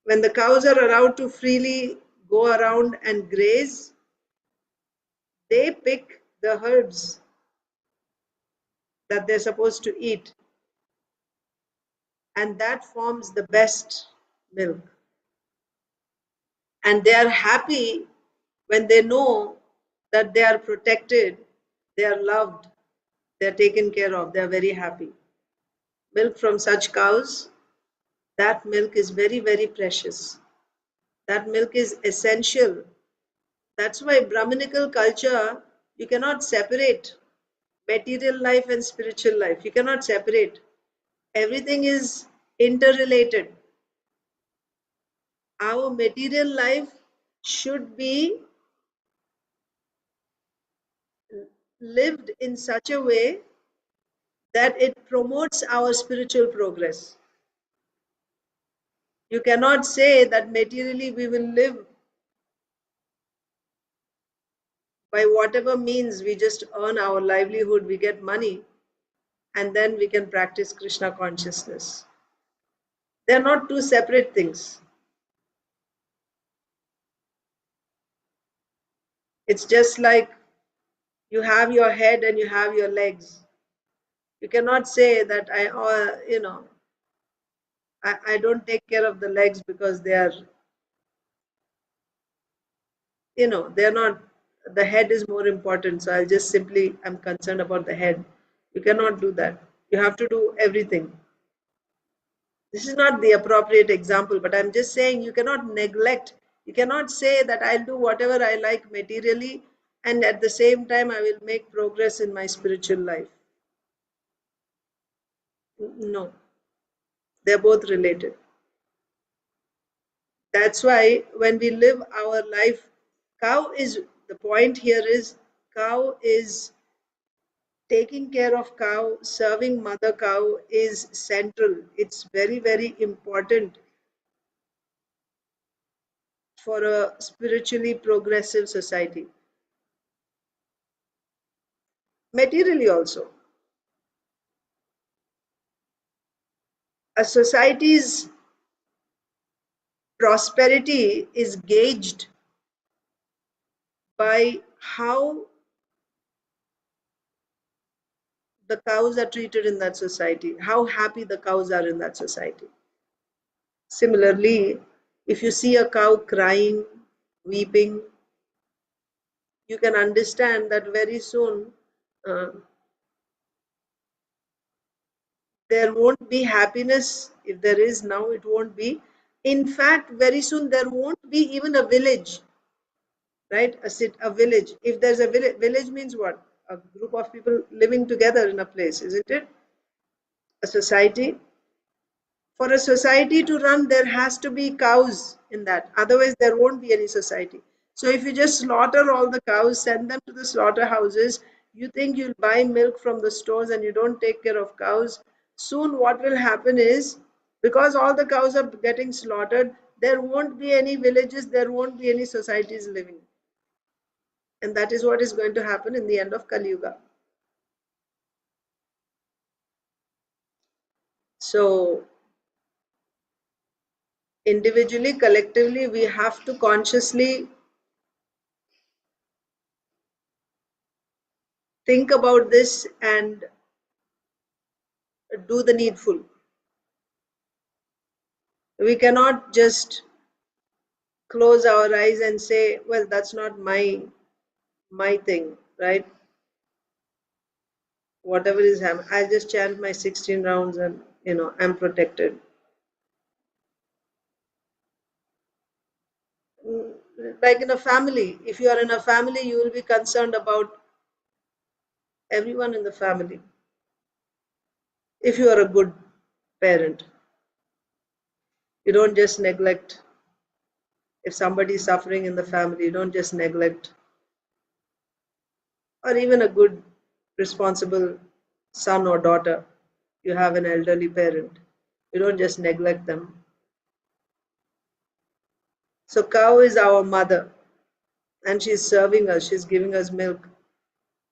When the cows are allowed to freely go around and graze, they pick the herbs that they're supposed to eat, and that forms the best milk. And they are happy when they know that they are protected, they are loved, they are taken care of, they are very happy. Milk from such cows, that milk is very precious. That milk is essential That's why Brahminical culture, you cannot separate material life and spiritual life. You cannot separate. Everything is interrelated. Our material life should be lived in such a way that it promotes our spiritual progress. You cannot say that materially we will live by whatever means, we just earn our livelihood, we get money, and then we can practice Krishna consciousness. They are not two separate things. It's just like you have your head and you have your legs. You cannot say that I don't take care of the legs because they are, they're not, the head is more important. So I'm concerned about the head. You cannot do that. You have to do everything. This is not the appropriate example, but I'm just saying you cannot neglect. You cannot say that I'll do whatever I like materially and at the same time I will make progress in my spiritual life. No, they're both related. That's why when we live our life, the point here is cow is taking care of cow, serving mother cow is central. It's very, very important for a spiritually progressive society. Materially also. A society's prosperity is gauged by how the cows are treated in that society, how happy the cows are in that society. Similarly, if you see a cow crying, weeping, you can understand that very soon there won't be happiness. If there is now, it won't be. In fact, very soon there won't be even a village, right? A village. If there's a village means what? A group of people living together in a place, isn't it? A society. For a society to run, there has to be cows in that. Otherwise, there won't be any society. So if you just slaughter all the cows, send them to the slaughterhouses, you think you'll buy milk from the stores and you don't take care of cows, soon what will happen is, because all the cows are getting slaughtered, there won't be any villages, there won't be any societies living. And that is what is going to happen in the end of Kali Yuga. So individually, collectively, we have to consciously think about this and do the needful. We cannot just close our eyes and say, well, that's not my thing, right? Whatever is happening, I'll just chant my 16 rounds and I'm protected. Like in a family, if you are in a family, you will be concerned about everyone in the family. If you are a good parent, you don't just neglect. If somebody is suffering in the family, you don't just neglect. Or even a good, responsible son or daughter, you have an elderly parent, you don't just neglect them. So cow is our mother and she's serving us, she's giving us milk.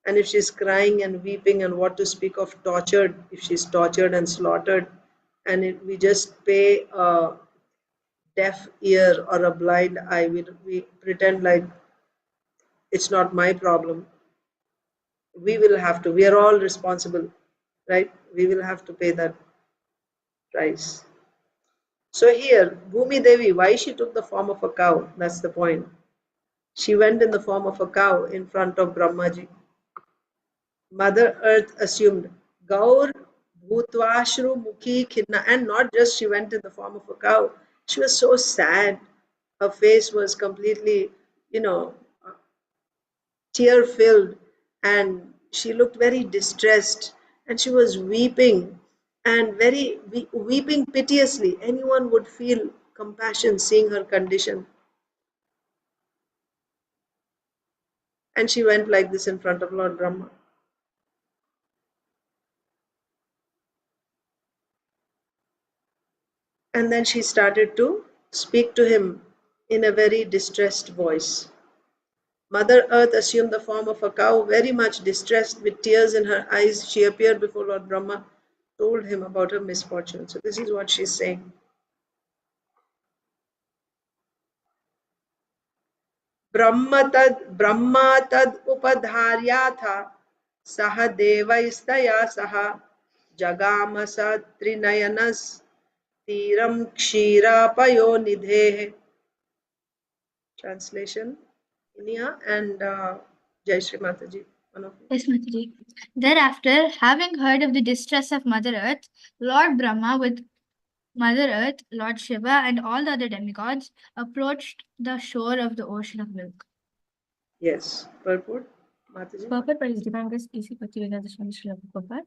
And if she's crying and weeping, and what to speak of tortured, if she's tortured and slaughtered, and we just pay a deaf ear or a blind eye, we pretend like it's not my problem. We are all responsible, right? We will have to pay that price. So here, Bhumi Devi, why she took the form of a cow? That's the point. She went in the form of a cow in front of Brahmaji. Mother Earth assumed Gaur Bhutvashru Mukhi Khinna, and not just she went in the form of a cow. She was so sad. Her face was completely, tear-filled, and she looked very distressed, and she was weeping, and weeping piteously. Anyone would feel compassion seeing her condition. And she went like this in front of Lord Brahma. And then she started to speak to him in a very distressed voice. Mother Earth assumed the form of a cow, very much distressed, with tears in her eyes. She appeared before Lord Brahma, told him about her misfortune. So this is what she's saying. Brahma तद उपधार्याथा सह देवैस्तया सह जगामस त्रिनयनस तीरम क्षीरापयो निधेः. Translation, Inia and Jai Shri Mataji. Yes, Mataji. Thereafter, having heard of the distress of Mother Earth, Lord Brahma with Mother Earth, Lord Shiva, and all the other demigods approached the shore of the ocean of milk. Yes, purport, Mataji. Purport by His Divine Grace A.C. Bhaktivedanta Swami Srila Prabhupada.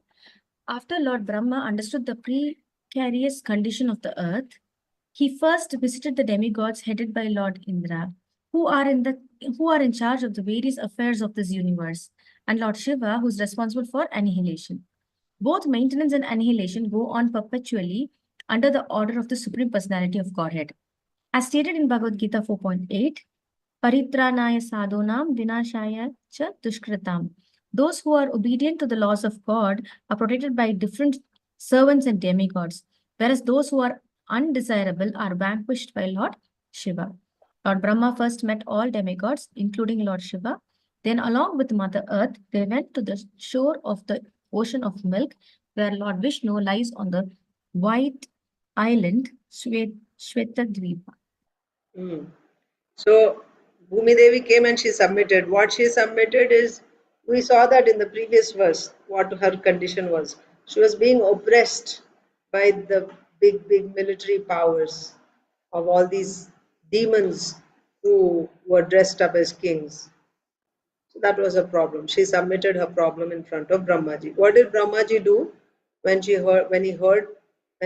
After Lord Brahma understood the precarious condition of the earth, he first visited the demigods headed by Lord Indra, who are in charge of the various affairs of this universe, and Lord Shiva, who is responsible for annihilation. Both maintenance and annihilation go on perpetually under the order of the Supreme Personality of Godhead. As stated in Bhagavad Gita 4.8, Paritranaya sadhunam vinashaya cha dushkritam. Those who are obedient to the laws of God are protected by different servants and demigods, whereas those who are undesirable are vanquished by Lord Shiva. Lord Brahma first met all demigods, including Lord Shiva. Then, along with Mother Earth, they went to the shore of the ocean of milk, where Lord Vishnu lies on the white island Shvetadvipa. So Bhumi Devi came and she submitted. What she submitted is, we saw that in the previous verse, what her condition was. She was being oppressed by the big military powers of all these demons who were dressed up as kings. So that was a problem. She submitted her problem in front of Brahmaji. What did Brahmaji do when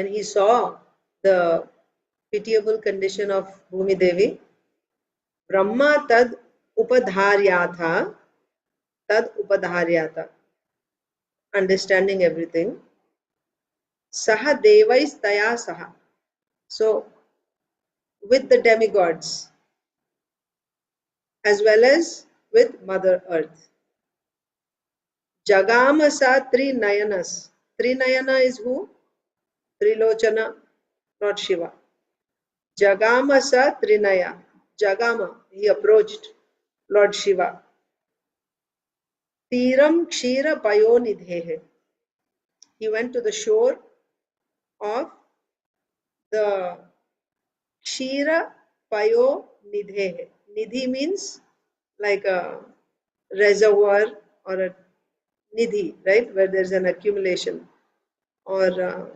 he saw the pitiable condition of Bhumi Devi? Brahma tad upadharyatha, understanding everything. Saha devais taya saha. So, with the demigods, as well as with Mother Earth. Jagamasa Trinayanas. Trinayana is who? Trilochana, Lord Shiva. Jagamasa Trinaya. Jagama, he approached Lord Shiva. Tiram Kshira Payonidhehe. He went to the shore of the Kshira Payonidhehe. Nidhi means like a reservoir or a nidhi, right? Where there's an accumulation, or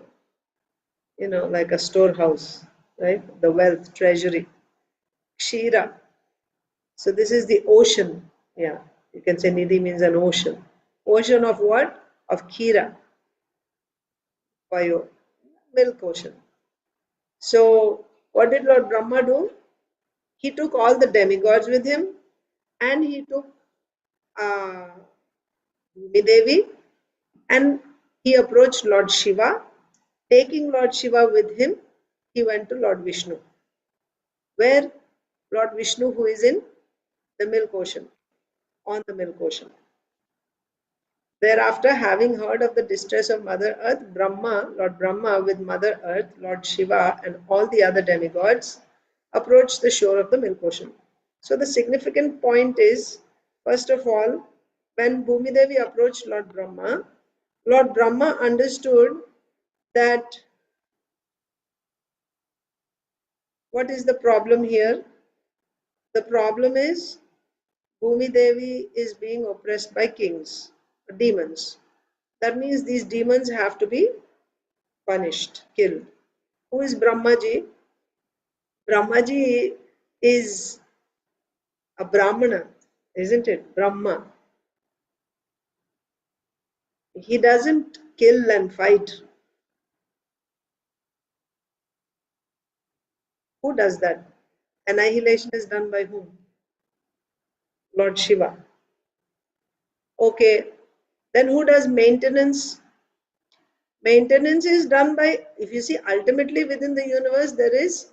like a storehouse, right? The wealth treasury. Kshira. So this is the ocean. Yeah, you can say nidhi means an ocean. Ocean of what? Of Kira. Payo. Milk ocean. So what did Lord Brahma do? He took all the demigods with him, and he took Bhumi Devi, and he approached Lord Shiva. Taking Lord Shiva with him, he went to Lord Vishnu, where Lord Vishnu, who is in the milk ocean, on the milk ocean. Thereafter, having heard of the distress of Mother Earth, Lord Brahma with Mother Earth, Lord Shiva, and all the other demigods approached the shore of the milk ocean. So the significant point is, first of all, when Bhumi Devi approached Lord Brahma understood that what is the problem here? The problem is Bhumi Devi is being oppressed by kings, demons. That means these demons have to be punished, killed. Who is Brahmaji? Brahmaji is a Brahmana. isn't it? Brahma. He doesn't kill and fight. Who does that? Annihilation is done by whom? Lord Shiva. Okay, then who does maintenance? Maintenance is done by, if you see, ultimately within the universe there is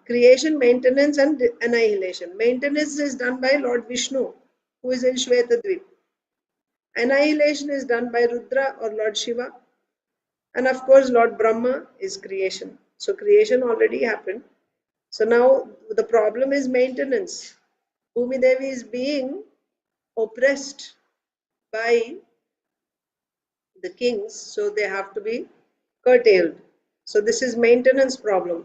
creation, maintenance and annihilation. Maintenance is done by Lord Vishnu, who is in Shvetadvip. Annihilation is done by Rudra or Lord Shiva. And of course, Lord Brahma is creation. So creation already happened. So now the problem is maintenance. Bhumi Devi is being oppressed by the kings, so they have to be curtailed. So this is maintenance problem.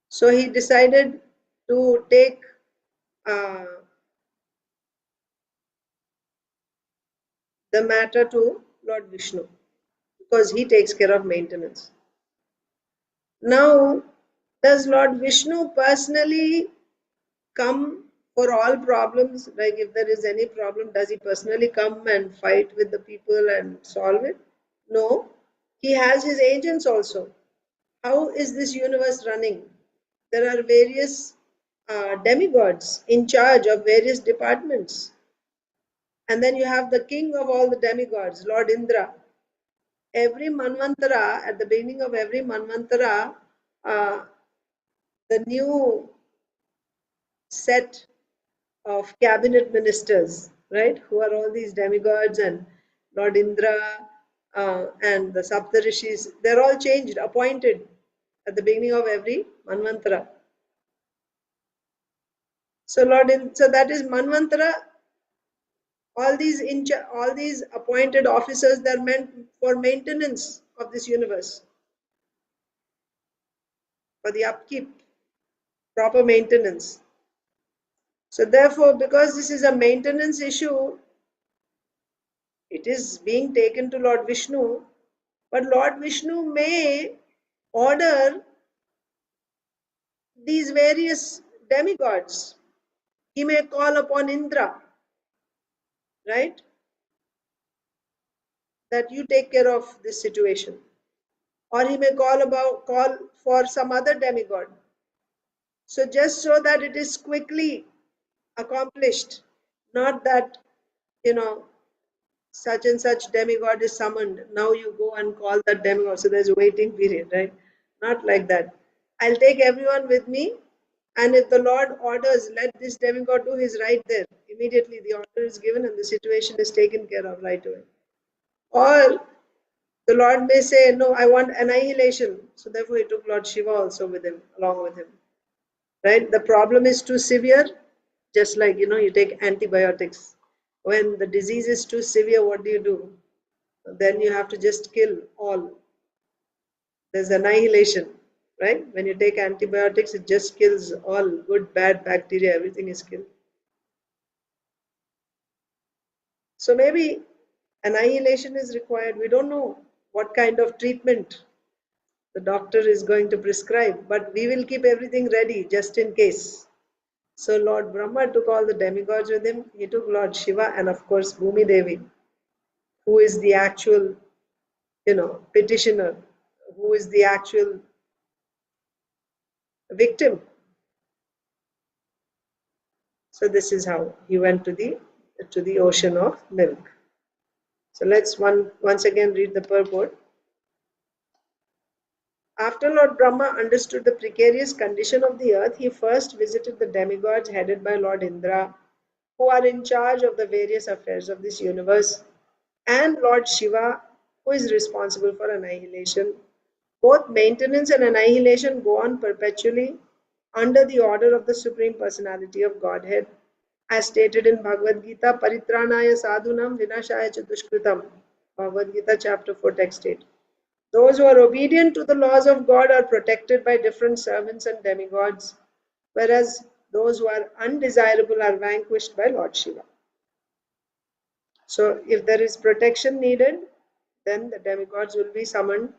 So he decided to take the matter to Lord Vishnu because he takes care of maintenance. Now, does Lord Vishnu personally come for all problems? Like if there is any problem, does he personally come and fight with the people and solve it? No. He has his agents also. How is this universe running? There are various demigods in charge of various departments. And then you have the king of all the demigods, Lord Indra. Every Manvantara, at the beginning of every Manvantara, the new set of cabinet ministers, right, who are all these demigods and Lord Indra and the Saptarishis, they're all changed, appointed at the beginning of every Manvantara. So so that is Manvantara. All these appointed officers, they're meant for maintenance of this universe, for the upkeep, proper maintenance. So therefore, because this is a maintenance issue, it is being taken to Lord Vishnu, but Lord Vishnu may order these various demigods. He may call upon Indra, right? That you take care of this situation. Or he may call for some other demigod. So just so that it is quickly accomplished, not that, such and such demigod is summoned. Now you go and call that demigod. So there's a waiting period, right? Not like that. I'll take everyone with me. And if the Lord orders, let this demigod do his right there. Immediately the order is given and the situation is taken care of right away. Or the Lord may say, no, I want annihilation. So therefore he took Lord Shiva also with him, along with him. Right? The problem is too severe, just like, you take antibiotics. When the disease is too severe, what do? Then you have to just kill all. There's annihilation, right? When you take antibiotics, it just kills all good, bad bacteria, everything is killed. So maybe annihilation is required. We don't know what kind of treatment the doctor is going to prescribe, but we will keep everything ready just in case. So Lord Brahma took all the demigods with him. He took Lord Shiva and of course Bhumi Devi, who is the actual, petitioner, who is the actual victim. So this is how he went to the ocean of milk. So let's once again read the purport. After Lord Brahma understood the precarious condition of the earth, he first visited the demigods headed by Lord Indra, who are in charge of the various affairs of this universe, and Lord Shiva, who is responsible for annihilation. Both maintenance and annihilation go on perpetually under the order of the Supreme Personality of Godhead, as stated in Bhagavad Gita, Paritranaya sadhunam vinashaya cha dushkritam. Bhagavad Gita chapter 4 text 8. Those who are obedient to the laws of God are protected by different servants and demigods, whereas those who are undesirable are vanquished by Lord Shiva. So if there is protection needed, then the demigods will be summoned,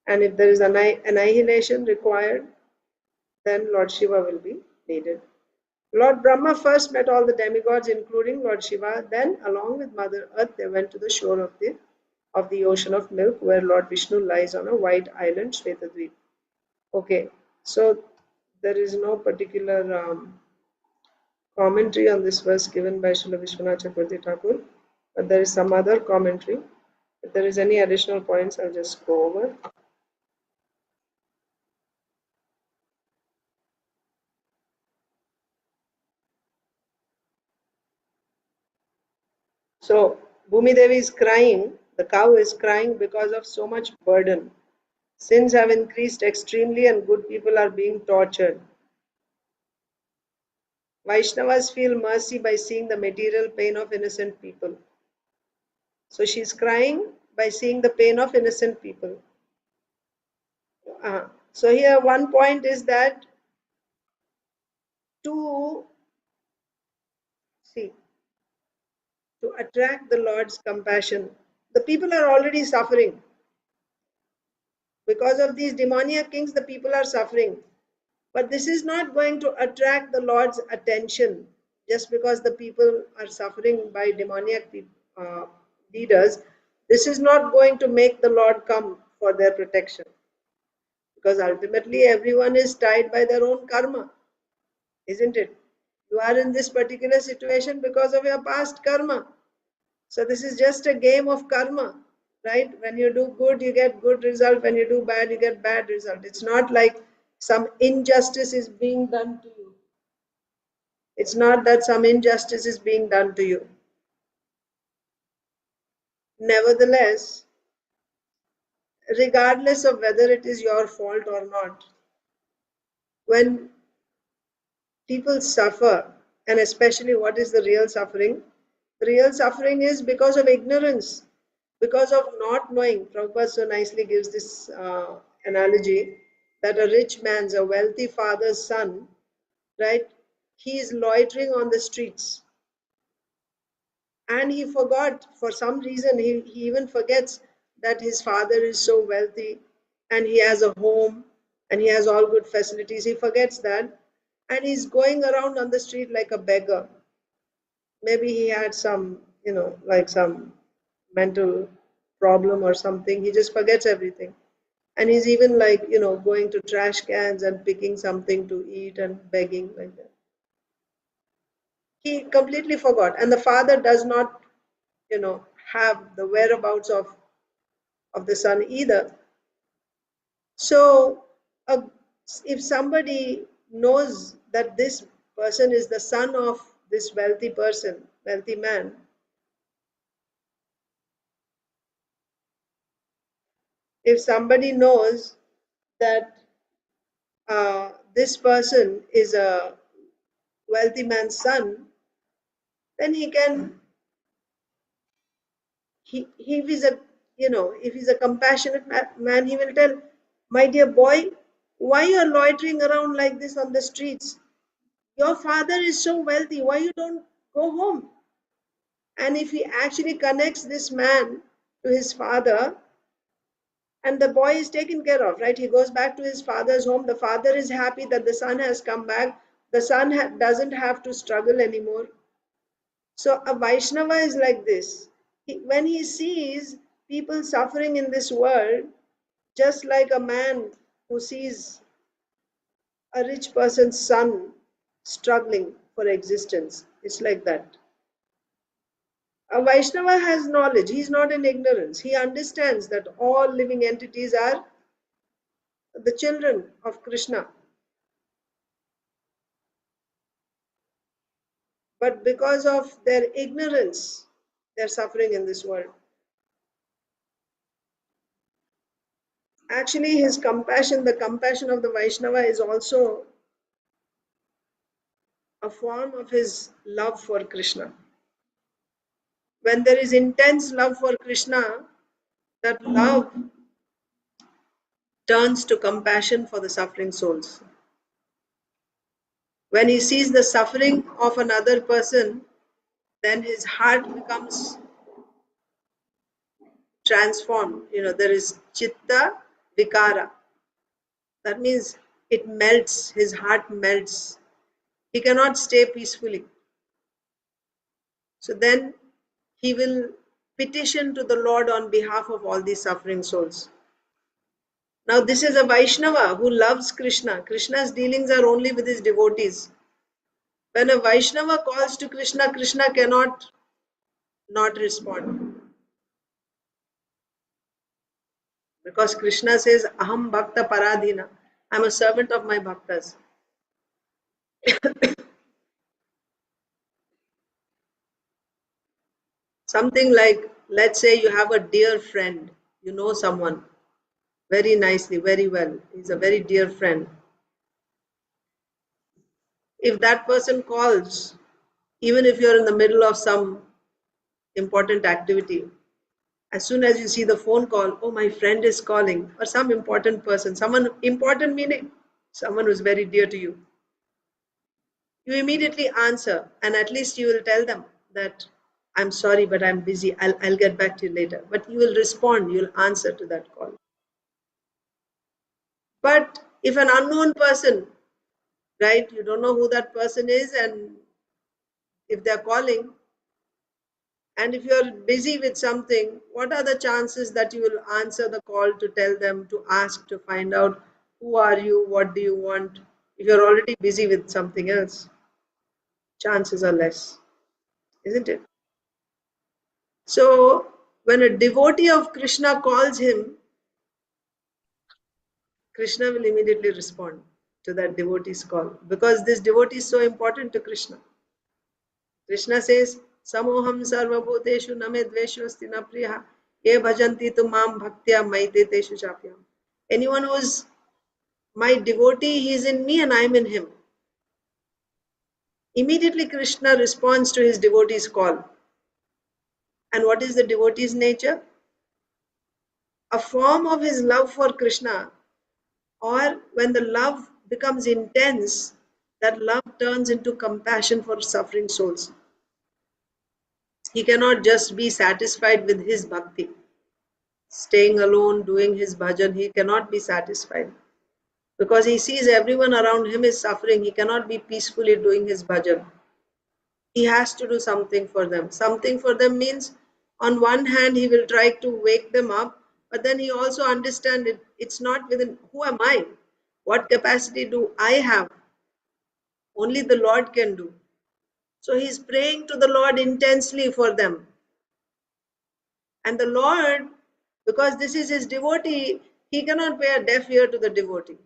and if there is annihilation required, then Lord Shiva will be needed. Lord Brahma first met all the demigods, including Lord Shiva. Then, along with Mother Earth, they went to the shore of the ocean of milk, where Lord Vishnu lies on a white island, Shvetadvip. Okay, so there is no particular commentary on this verse given by Srila Vishwanath Chakravarti Thakur, but there is some other commentary. If there is any additional points, I'll just go over. So, Bhumi Devi is crying, the cow is crying because of so much burden. Sins have increased extremely and good people are being tortured. Vaishnavas feel mercy by seeing the material pain of innocent people. So she's crying by seeing the pain of innocent people. So here one point is that to attract the Lord's compassion, the people are already suffering. Because of these demoniac kings, the people are suffering. But this is not going to attract the Lord's attention just because the people are suffering by demoniac leaders. This is not going to make the Lord come for their protection. Because ultimately everyone is tied by their own karma, isn't it? You are in this particular situation because of your past karma. So this is just a game of karma, right? When you do good, you get good result. When you do bad, you get bad result. It's not like some injustice is being done to you. It's not that some injustice is being done to you. Nevertheless, regardless of whether it is your fault or not, when people suffer, and especially what is the real suffering? The real suffering is because of ignorance, because of not knowing. Prabhupada so nicely gives this analogy that a rich man's, a wealthy father's son, right? He is loitering on the streets. And he forgot, for some reason, he even forgets that his father is so wealthy and he has a home and he has all good facilities. He forgets that. And he's going around on the street like a beggar. Maybe he had some, like some mental problem or something. He just forgets everything. And he's even like, going to trash cans and picking something to eat and begging like that. He completely forgot. And the father does not, have the whereabouts of the son either. So, if somebody knows that this person is the son of this wealthy person, wealthy man, if somebody knows that this person is a wealthy man's son, then he can, if he's a, if he's a compassionate man, he will tell, my dear boy, why you are loitering around like this on the streets? Your father is so wealthy, why you don't go home? And if he actually connects this man to his father, and the boy is taken care of, right? He goes back to his father's home. The father is happy that the son has come back. The son doesn't have to struggle anymore. So a Vaishnava is like this. When he sees people suffering in this world, just like a man who sees a rich person's son struggling for existence, it's like that. A Vaishnava has knowledge. He is not in ignorance. He understands that all living entities are the children of Krishna. But because of their ignorance, they're suffering in this world. Actually, his compassion, the compassion of the Vaishnava, is also a form of his love for Krishna. When there is intense love for Krishna, that love turns to compassion for the suffering souls. When he sees the suffering of another person, then his heart becomes transformed. There is chitta vikara. That means it melts, his heart melts. He cannot stay peacefully. So then he will petition to the Lord on behalf of all these suffering souls. Now this is a Vaishnava who loves Krishna. Krishna's dealings are only with his devotees. When a Vaishnava calls to Krishna, Krishna cannot not respond. Because Krishna says, Aham Bhakta Paradhina. I am a servant of my bhaktas. Something like, let's say you have a dear friend, you know someone very nicely, very well. He's a very dear friend. If that person calls, even if you're in the middle of some important activity, as soon as you see the phone call, oh, my friend is calling, or some important person, someone important meaning someone who's very dear to you, you immediately answer, and at least you will tell them that I'm sorry, but I'm busy. I'll get back to you later. But you will respond, you'll answer to that call. But if an unknown person, right, you don't know who that person is, and if they're calling, and if you're busy with something, what are the chances that you will answer the call to tell them, to ask, to find out who are you, what do you want, if you're already busy with something else? Chances are less, isn't it? So when a devotee of Krishna calls him, Krishna will immediately respond to that devotee's call, because this devotee is so important to Krishna. Krishna says, Samoham sarvabhuteshu name dveshu asti na priya ye bhajanti tu mam bhaktya maite teshu chapyam. Anyone who is my devotee, he is in me and I am in him. Immediately Krishna responds to his devotee's call. And what is the devotee's nature? A form of his love for Krishna, or when the love becomes intense, that love turns into compassion for suffering souls. He cannot just be satisfied with his bhakti. Staying alone, doing his bhajan, he cannot be satisfied. Because he sees everyone around him is suffering, he cannot be peacefully doing his bhajan. He has to do something for them. Something for them means, on one hand, he will try to wake them up, but then he also understands it's not within, who am I? What capacity do I have? Only the Lord can do. So he's praying to the Lord intensely for them. And the Lord, because this is his devotee, he cannot pay a deaf ear to the devotee.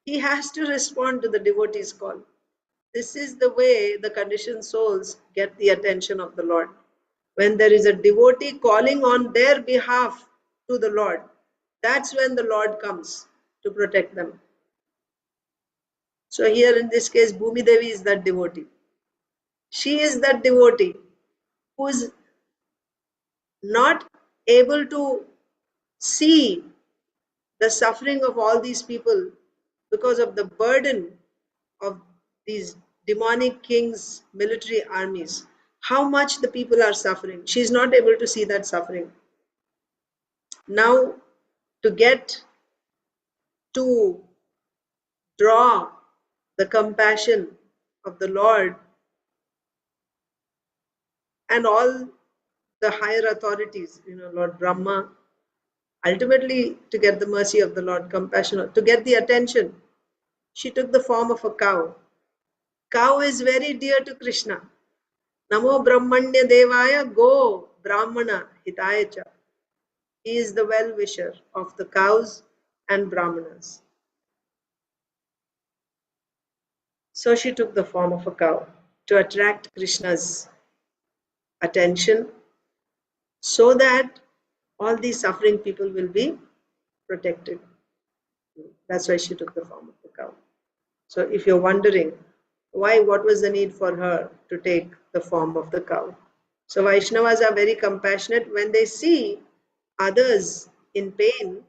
He has to respond to the devotee's call. This is the way the conditioned souls get the attention of the Lord. When there is a devotee calling on their behalf to the Lord, that's when the Lord comes to protect them. So here in this case, Bhumi Devi is that devotee. She is that devotee who is not able to see the suffering of all these people because of the burden of these demonic kings' military armies. How much the people are suffering. She is not able to see that suffering. Now, to get to draw the compassion of the Lord and all the higher authorities, Lord Brahma, ultimately to get the mercy of the Lord, compassion, to get the attention, she took the form of a cow. Cow is very dear to Krishna. Namo Brahmanya Devaya Go Brahmana Hitaya Cha. He is the well-wisher of the cows and Brahmanas. So she took the form of a cow to attract Krishna's attention so that all these suffering people will be protected. That's why she took the form of the cow. So if you're wondering what was the need for her to take the form of the cow? So Vaishnavas are very compassionate. When they see others in pain,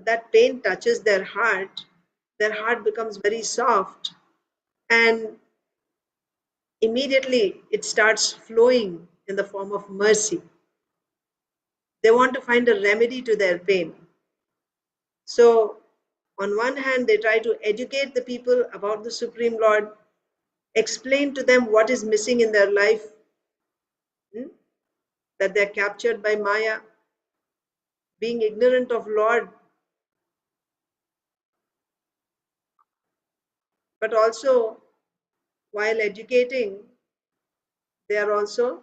that pain touches their heart becomes very soft, and immediately it starts flowing in the form of mercy. They want to find a remedy to their pain. So on one hand, they try to educate the people about the Supreme Lord, explain to them what is missing in their life, that they're captured by Maya, being ignorant of Lord, but also while educating, they are also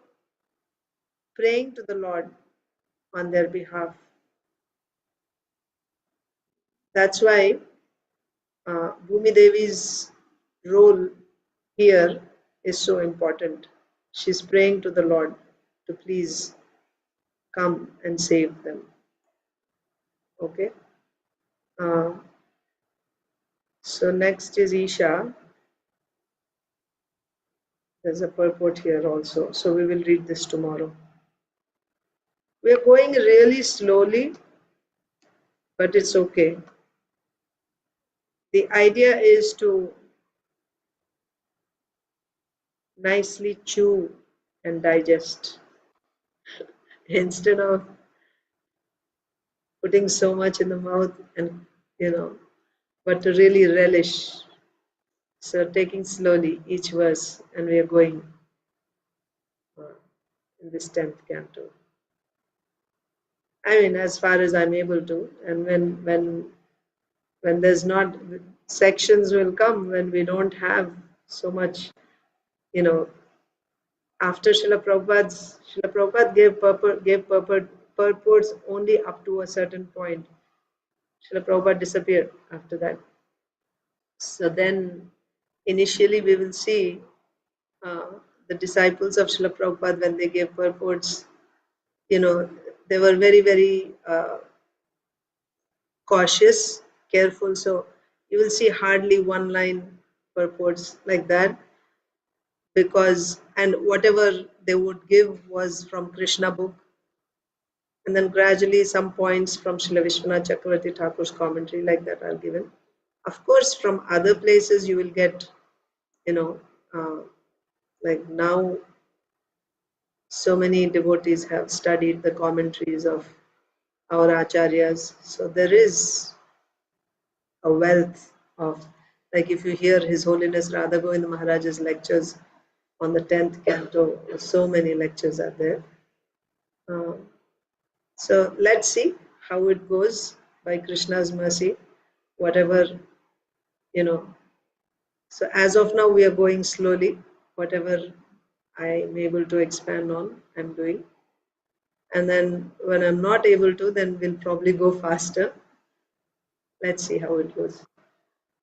praying to the Lord on their behalf. That's why Bhumi Devi's role here is so important. She's praying to the Lord to please come and save them. Okay. So next is Isha. There's a purport here also. So we will read this tomorrow. We are going really slowly, but it's okay. The idea is to nicely chew and digest instead of putting so much in the mouth and, but to really relish. So taking slowly each verse, and we are going in this 10th canto. I mean, as far as I'm able to, and when there's not, sections will come when we don't have so much, after Srila Prabhupada gave purports only up to a certain point. Srila Prabhupada disappeared after that. So then initially we will see the disciples of Srila Prabhupada, when they gave purports, they were very, very cautious, careful. So you will see hardly one line purports like that, because, and whatever they would give was from Krishna book, and then gradually some points from Srila Vishwanath Chakravarti Thakur's commentary like that are given. Of course, from other places you will get, like now so many devotees have studied the commentaries of our acharyas. So there is a wealth of, like if you hear His Holiness Radha Govinda Maharaj's lectures on the 10th canto, so many lectures are there. So let's see how it goes by Krishna's mercy, whatever, So as of now, we are going slowly. Whatever I'm able to expand on, I'm doing. And then when I'm not able to, then we'll probably go faster. Let's see how it goes.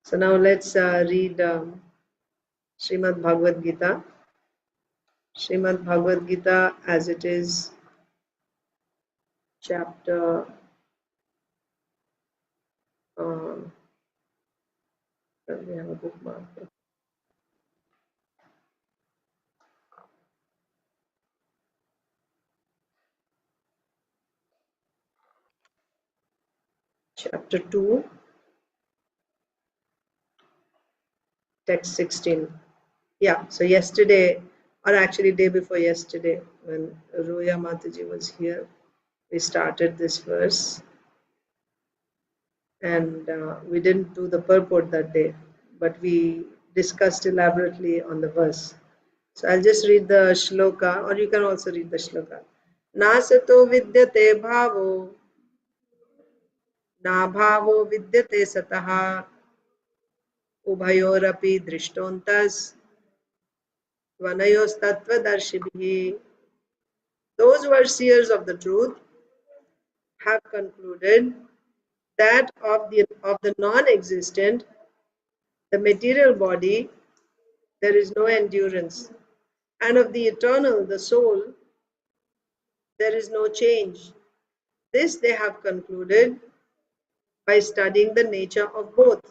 So now let's read Srimad Bhagavad Gita. Srimad Bhagavad Gita as it is, chapter we have a bookmark. Chapter 2, text 16. Yeah, so yesterday, or actually day before yesterday, when Roya Mataji was here, we started this verse, and we didn't do the purport that day, but we discussed elaborately on the verse. So I'll just read the shloka, or you can also read the shloka. Nasato vidyate bhavo, na bhavo vidyate sataha, ubhayorapi drishtontas, vanayos tattva darshibhi. Those who are seers of the truth have concluded that of the non-existent, the material body, there is no endurance, and of the eternal, the soul, there is no change. This they have concluded by studying the nature of both.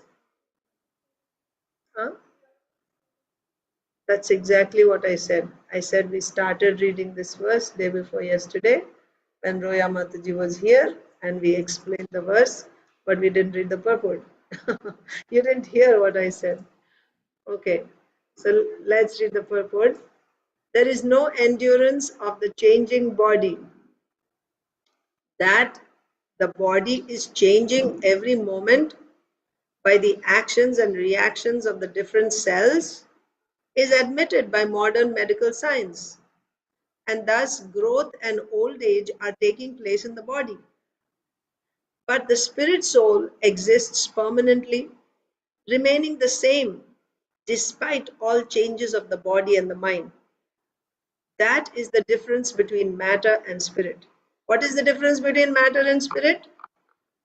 That's exactly what I said. I said we started reading this verse day before yesterday when Roya Mataji was here, and we explained the verse, but we didn't read the purport. You didn't hear what I said. Okay, so let's read the purport. There is no endurance of the changing body, that the body is changing every moment by the actions and reactions of the different cells is admitted by modern medical science, and thus growth and old age are taking place in the body. But the spirit soul exists permanently, remaining the same despite all changes of the body and the mind. That is the difference between matter and spirit. What is the difference between matter and spirit?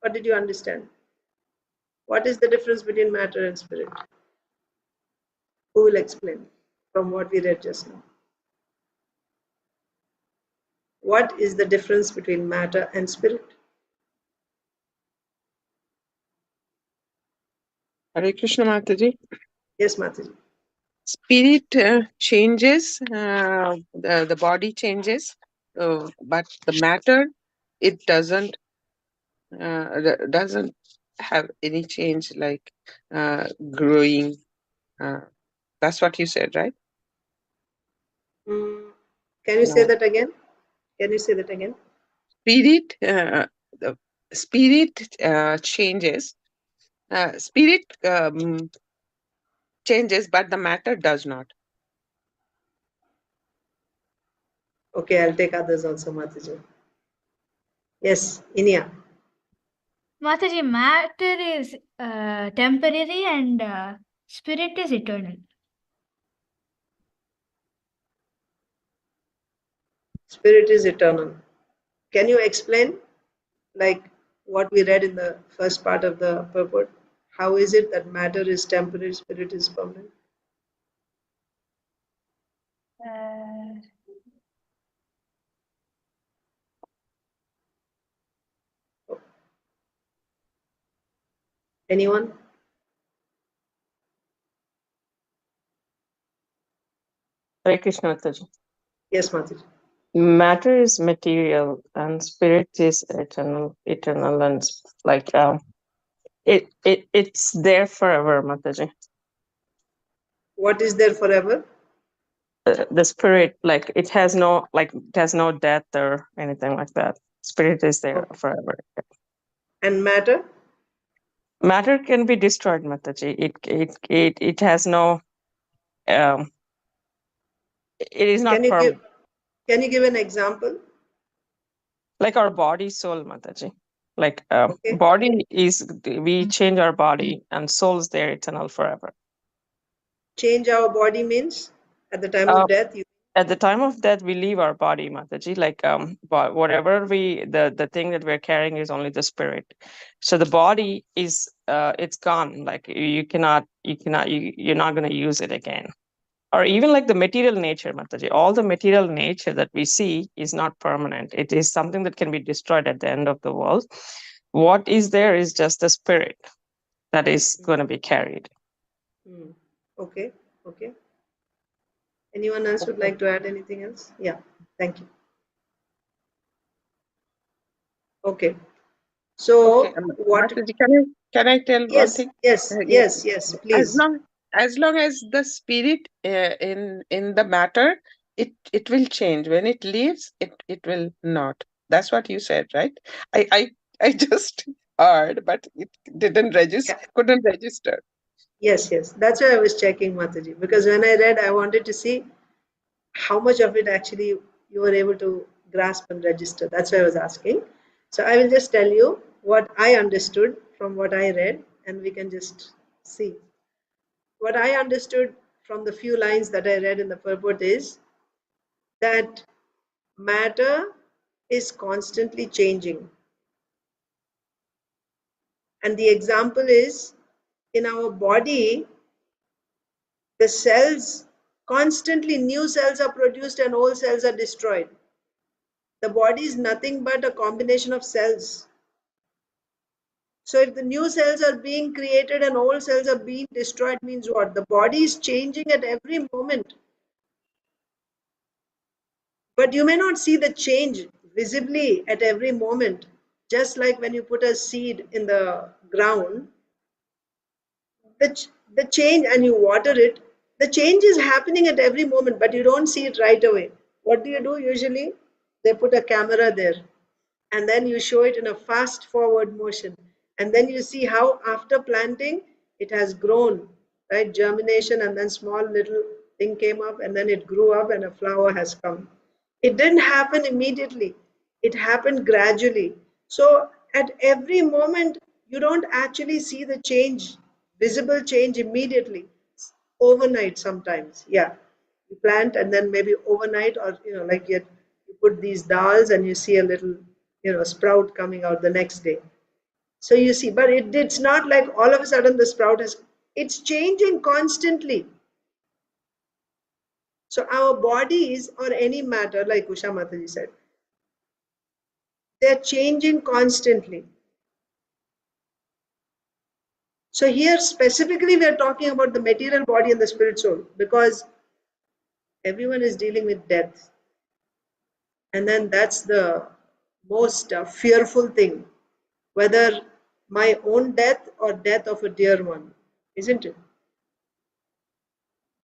What did you understand? What is the difference between matter and spirit? Who will explain from what we read just now? What is the difference between matter and spirit? Hare Krishna Mataji. Yes, Mataji. Spirit changes, the body changes, but the matter, it doesn't have any change, like growing. That's what you said, right? Can you say that again? Can you say that again? Spirit, the spirit changes. Spirit changes, but the matter does not. Okay, I'll take others also, Mataji. Yes, Inia. Mataji, matter is temporary and spirit is eternal. Spirit is eternal. Can you explain, like what we read in the first part of the purport? How is it that matter is temporary, spirit is permanent? Anyone? Hare Krishna Mataji. Yes, Mataji. Matter is material and spirit is eternal and like it's there forever, Mataji. What is there forever? The spirit, like it has no death or anything like that. Spirit is there forever. And matter? Matter can be destroyed, Mataji. It has no it is not permanent. Can you give an example? Like our body, soul, Mataji. Like body is, we change our body, and soul is there eternal forever. Change our body means at the time of death? At the time of death, we leave our body, Mataji. Like but whatever the thing that we're carrying is only the spirit. So the body is it's gone. Like you're not going to use it again. Or even like the material nature, Mataji. All the material nature that we see is not permanent. It is something that can be destroyed at the end of the world. What is there is just the spirit that is going to be carried. Okay. Anyone else would like to add anything else? Yeah, thank you. Okay. So what? Can I tell one thing? Yes, please. As long as the spirit in the matter, it will change. When it leaves, it will not. That's what you said, right? I just heard, but it didn't register. Couldn't register. Yes. That's why I was checking, Mataji, because when I read, I wanted to see how much of it actually you were able to grasp and register. That's why I was asking. So I will just tell you what I understood from what I read, and we can just see. What I understood from the few lines that I read in the purport is that matter is constantly changing. And the example is in our body, the cells, constantly new cells are produced and old cells are destroyed. The body is nothing but a combination of cells. So if the new cells are being created and old cells are being destroyed, means what? The body is changing at every moment. But you may not see the change visibly at every moment. Just like when you put a seed in the ground, the change, and you water it, the change is happening at every moment, but you don't see it right away. What do you do usually? They put a camera there, and then you show it in a fast forward motion, and then you see how after planting it has grown, right? Germination, and then small little thing came up and then it grew up and a flower has come. It didn't happen immediately. It happened gradually. So at every moment, you don't actually see the change, visible change immediately. Overnight sometimes, yeah. You plant and then maybe overnight, or like you put these dals and you see a little sprout coming out the next day. So you see, but it's not like all of a sudden the sprout it's changing constantly. So our bodies or any matter, like Usha Mataji said, they're changing constantly. So here specifically we are talking about the material body and the spirit soul, because everyone is dealing with death. And then that's the most fearful thing, whether my own death or death of a dear one, isn't it?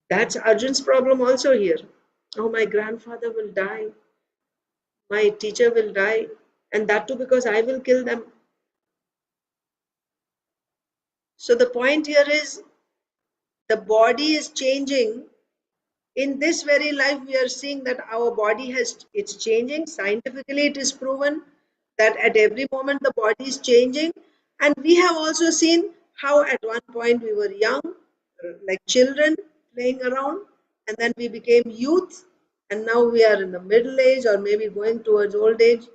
That's Arjun's problem also here. Oh, my grandfather will die, my teacher will die, and that too because I will kill them. So the point here is the body is changing. In this very life, we are seeing that our body it's changing. Scientifically, it is proven that at every moment the body is changing. And we have also seen how at one point we were young, like children playing around, and then we became youth, and now we are in the middle age or maybe going towards old age.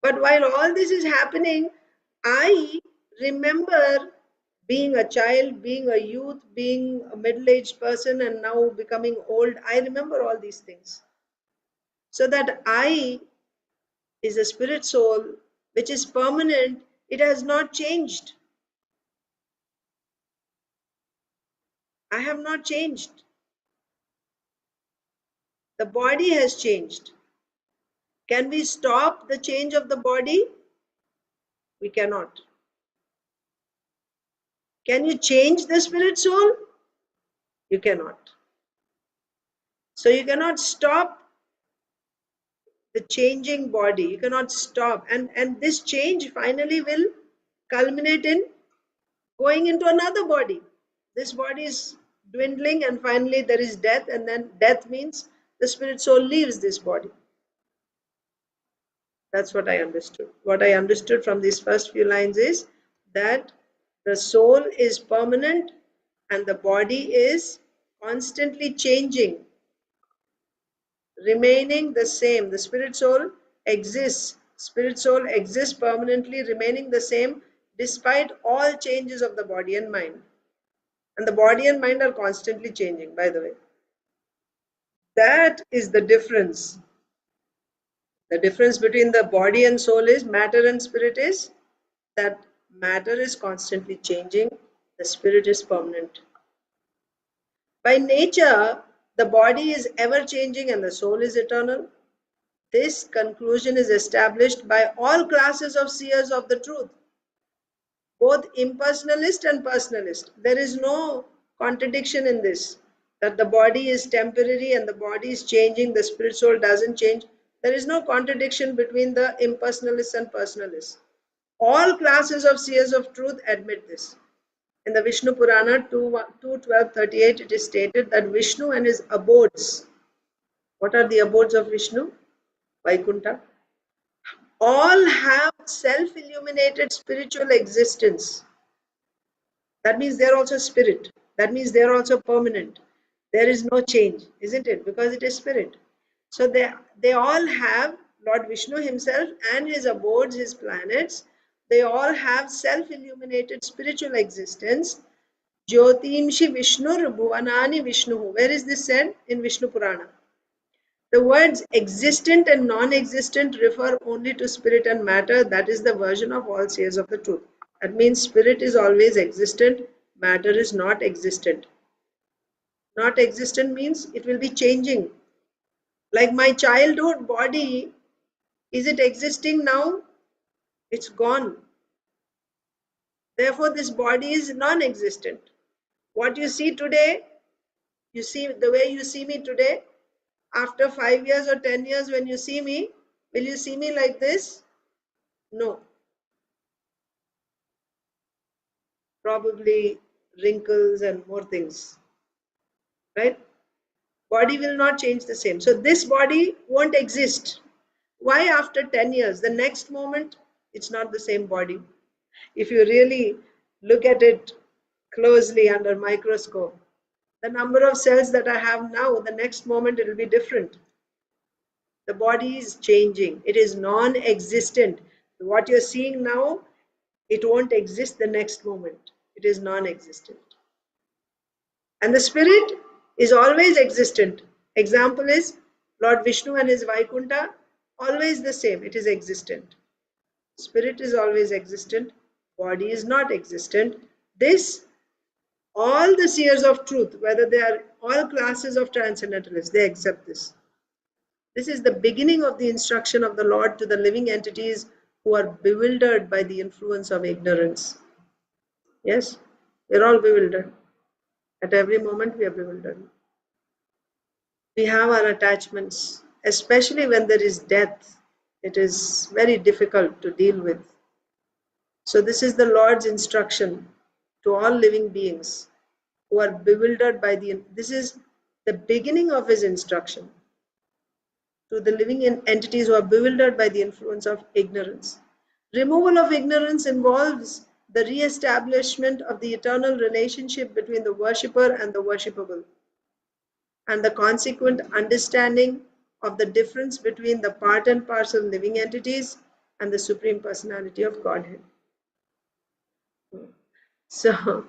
But while all this is happening, I remember being a child, being a youth, being a middle-aged person, and now becoming old. I remember all these things. So that I is a spirit soul which is permanent. It has not changed. I have not changed. The body has changed. Can we stop the change of the body? We cannot. Can you change the spirit soul? You cannot. So you cannot stop the changing body. You cannot stop. And this change finally will culminate in going into another body. This body is dwindling and finally there is death, and then death means the spirit soul leaves this body. That's what I understood. What I understood from these first few lines is that the soul is permanent and the body is constantly changing, remaining the same. The spirit soul exists. Spirit soul exists permanently, remaining the same despite all changes of the body and mind. And the body and mind are constantly changing, by the way. That is the difference. The difference between the body and soul is matter and spirit is that matter is constantly changing, the spirit is permanent. By nature, the body is ever changing and the soul is eternal. This conclusion is established by all classes of seers of the truth, both impersonalist and personalist. There is no contradiction in this, that the body is temporary and the body is changing, the spirit soul doesn't change. There is no contradiction between the impersonalists and personalists. All classes of seers of truth admit this. In the Vishnu Purana 2.12.38, it is stated that Vishnu and his abodes, what are the abodes of Vishnu? Vaikuntha. All have self-illuminated spiritual existence. That means they're also spirit. That means they're also permanent. There is no change, isn't it? Because it is spirit. So they all have Lord Vishnu himself and his abodes, his planets. They all have self-illuminated spiritual existence. Jyotimshi Vishnur Bhuvanani Vishnu. Where is this said? In Vishnu Purana. The words existent and non-existent refer only to spirit and matter. That is the version of all seers of the truth. That means spirit is always existent, matter is not existent. Not existent means it will be changing. Like my childhood body, is it existing now? It's gone. Therefore, this body is non-existent. What you see today, you see the way you see me today, after 5 years or 10 years when you see me, will you see me like this? No. Probably wrinkles and more things. right? Body will not change the same. So this body won't exist. Why after 10 years? The next moment, it's not the same body. If you really look at it closely under microscope, the number of cells that I have now, the next moment it will be different. The body is changing. It is non-existent. What you're seeing now, it won't exist the next moment. It is non-existent. And the spirit is always existent. Example is Lord Vishnu and his Vaikunta, always the same. It is existent. Spirit is always existent. Body is not existent. This, all the seers of truth, whether they are all classes of transcendentalists, they accept this. This is the beginning of the instruction of the Lord to the living entities who are bewildered by the influence of ignorance. Yes, we're all bewildered. At every moment we are bewildered. We have our attachments, especially when there is death. It is very difficult to deal with. So this is the Lord's instruction to all living beings who are bewildered by this is the beginning of his instruction to the living entities who are bewildered by the influence of ignorance. Removal of ignorance involves the re-establishment of the eternal relationship between the worshipper and the worshipable, and the consequent understanding of the difference between the part and parcel living entities and the Supreme Personality of Godhead. So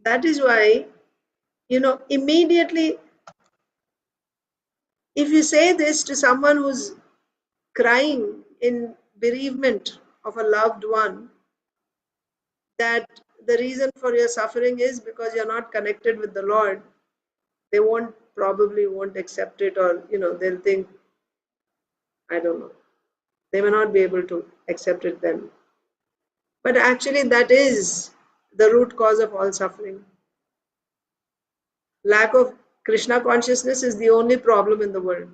that is why, immediately, if you say this to someone who's crying in bereavement of a loved one, that the reason for your suffering is because you're not connected with the Lord, they probably won't accept it, or they'll think, I don't know, they may not be able to accept it then. But actually that is the root cause of all suffering. Lack of Krishna consciousness is the only problem in the world.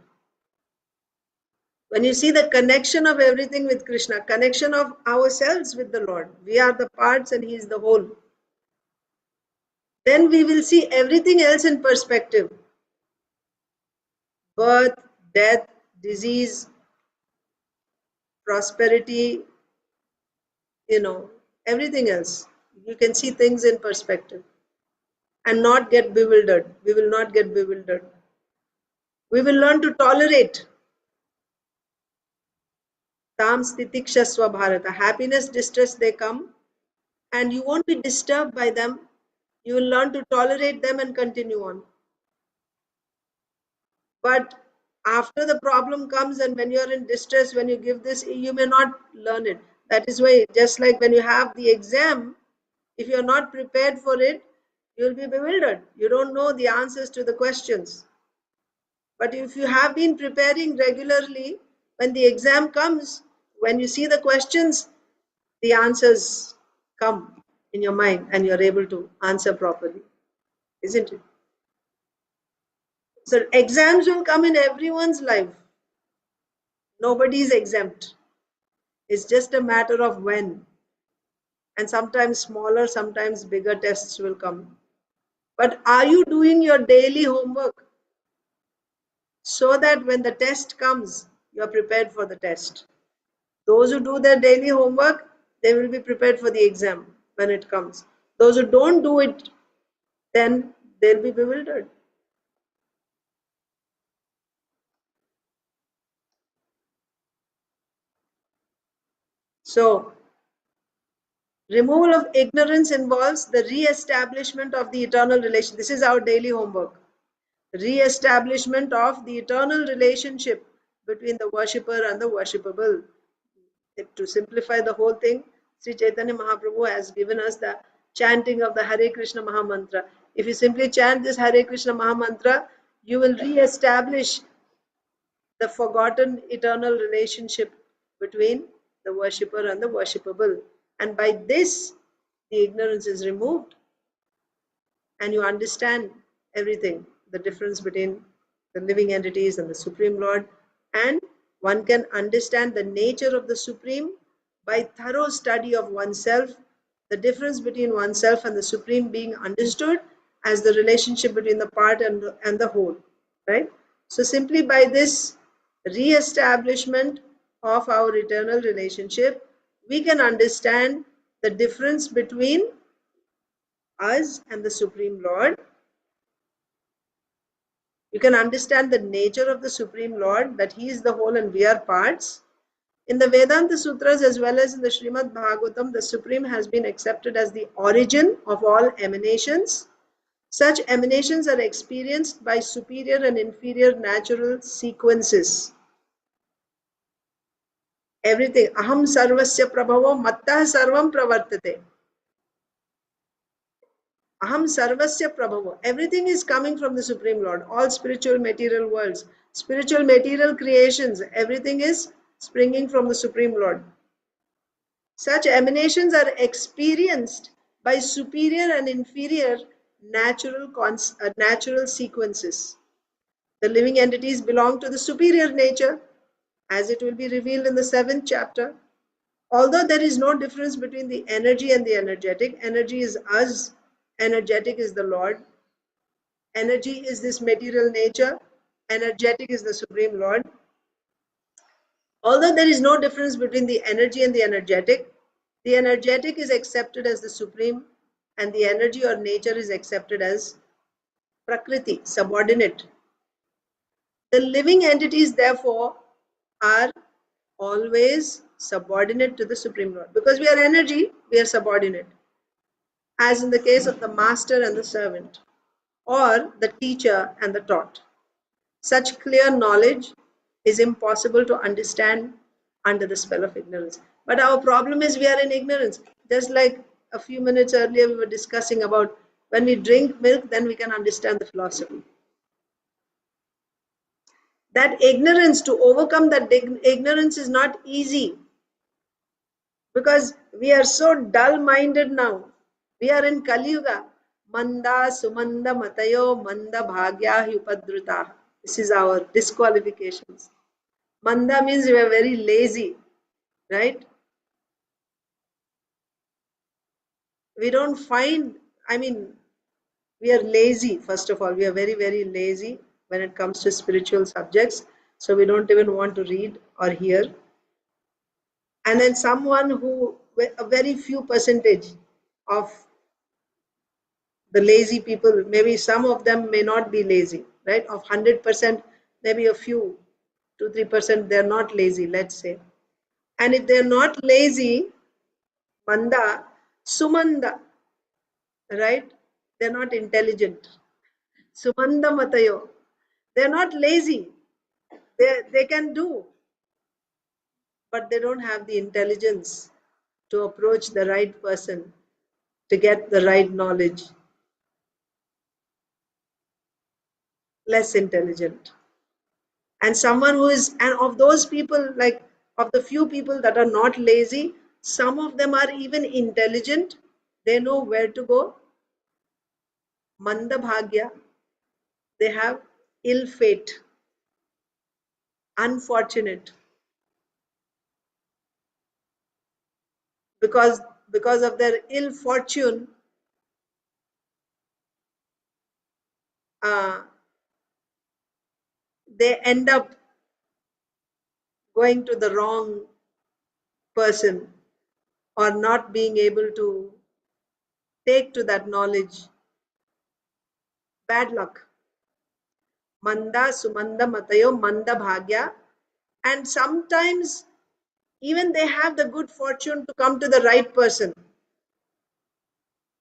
When you see the connection of everything with Krishna, connection of ourselves with the Lord, we are the parts and he is the whole, then we will see everything else in perspective. Birth, death, disease, prosperity, everything else. You can see things in perspective and not get bewildered. We will not get bewildered. We will learn to tolerate. Tam stitikshasva bharata. Happiness, distress, they come and you won't be disturbed by them. You will learn to tolerate them and continue on. But after the problem comes and when you're in distress, when you give this, you may not learn it. That is why, just like when you have the exam, if you're not prepared for it, you'll be bewildered. You don't know the answers to the questions. But if you have been preparing regularly, when the exam comes, when you see the questions, the answers come in your mind and you're able to answer properly, isn't it? So exams will come in everyone's life. Nobody is exempt. It's just a matter of when. And sometimes smaller, sometimes bigger tests will come. But are you doing your daily homework so that when the test comes, you're prepared for the test? Those who do their daily homework, they will be prepared for the exam when it comes. Those who don't do it, then they'll be bewildered. So, removal of ignorance involves the re-establishment of the eternal relation. This is our daily homework. Re-establishment of the eternal relationship between the worshipper and the worshipable. To simplify the whole thing, Sri Chaitanya Mahaprabhu has given us the chanting of the Hare Krishna Mahamantra. If you simply chant this Hare Krishna Mahamantra, you will re-establish the forgotten eternal relationship between the worshipper and the worshipable. And by this, the ignorance is removed and you understand everything, the difference between the living entities and the Supreme Lord. And one can understand the nature of the Supreme by thorough study of oneself, the difference between oneself and the Supreme being understood, as the relationship between the part and the whole, right? So simply by this re-establishment of our eternal relationship, we can understand the difference between us and the Supreme Lord. You can understand the nature of the Supreme Lord, that He is the whole and we are parts. In the Vedanta Sutras as well as in the Srimad Bhagavatam, the Supreme has been accepted as the origin of all emanations. Such emanations are experienced by superior and inferior natural sequences. Everything. Aham sarvasya prabhavo mattah sarvam pravartate. Aham sarvasya prabhavo. Everything is coming from the Supreme Lord. All spiritual material worlds, spiritual material creations, everything is springing from the Supreme Lord. Such emanations are experienced by superior and inferior natural sequences. The living entities belong to the superior nature, as it will be revealed in the 7th chapter. Although there is no difference between the energy and the energetic, energy is us, energetic is the Lord. Energy is this material nature, energetic is the Supreme Lord. Although there is no difference between the energy and the energetic is accepted as the Supreme, and the energy or nature is accepted as Prakriti, subordinate. The living entities, therefore, are always subordinate to the Supreme Lord. Because we are energy, we are subordinate. As in the case of the master and the servant, or the teacher and the taught. Such clear knowledge is impossible to understand under the spell of ignorance. But our problem is we are in ignorance. Just like a few minutes earlier we were discussing about when we drink milk, then we can understand the philosophy. That ignorance, to overcome that ignorance is not easy, because we are so dull-minded now. We are in Kali Yuga. Manda sumanda matayo manda bhagya upadruta. This is our disqualifications. Manda means we are very lazy, right? We don't find, we are lazy. First of all, we are very, very lazy when it comes to spiritual subjects. So we don't even want to read or hear. And then someone who, a very few percentage of the lazy people, maybe some of them may not be lazy, right? Of 100%, maybe a few, 2-3%, they're not lazy, let's say. And if they're not lazy, manda, sumanda, right? They're not intelligent. Sumanda matayo. They're not lazy. They can do, but they don't have the intelligence to approach the right person, to get the right knowledge. Less intelligent. And someone who is, and of those people, like of the few people that are not lazy, some of them are even intelligent. They know where to go. Manda bhagya. They have ill fate. Unfortunate. Because of their ill fortune, they end up going to the wrong person or not being able to take to that knowledge. Bad luck. Manda sumanda matayo manda bhagya. And sometimes even they have the good fortune to come to the right person.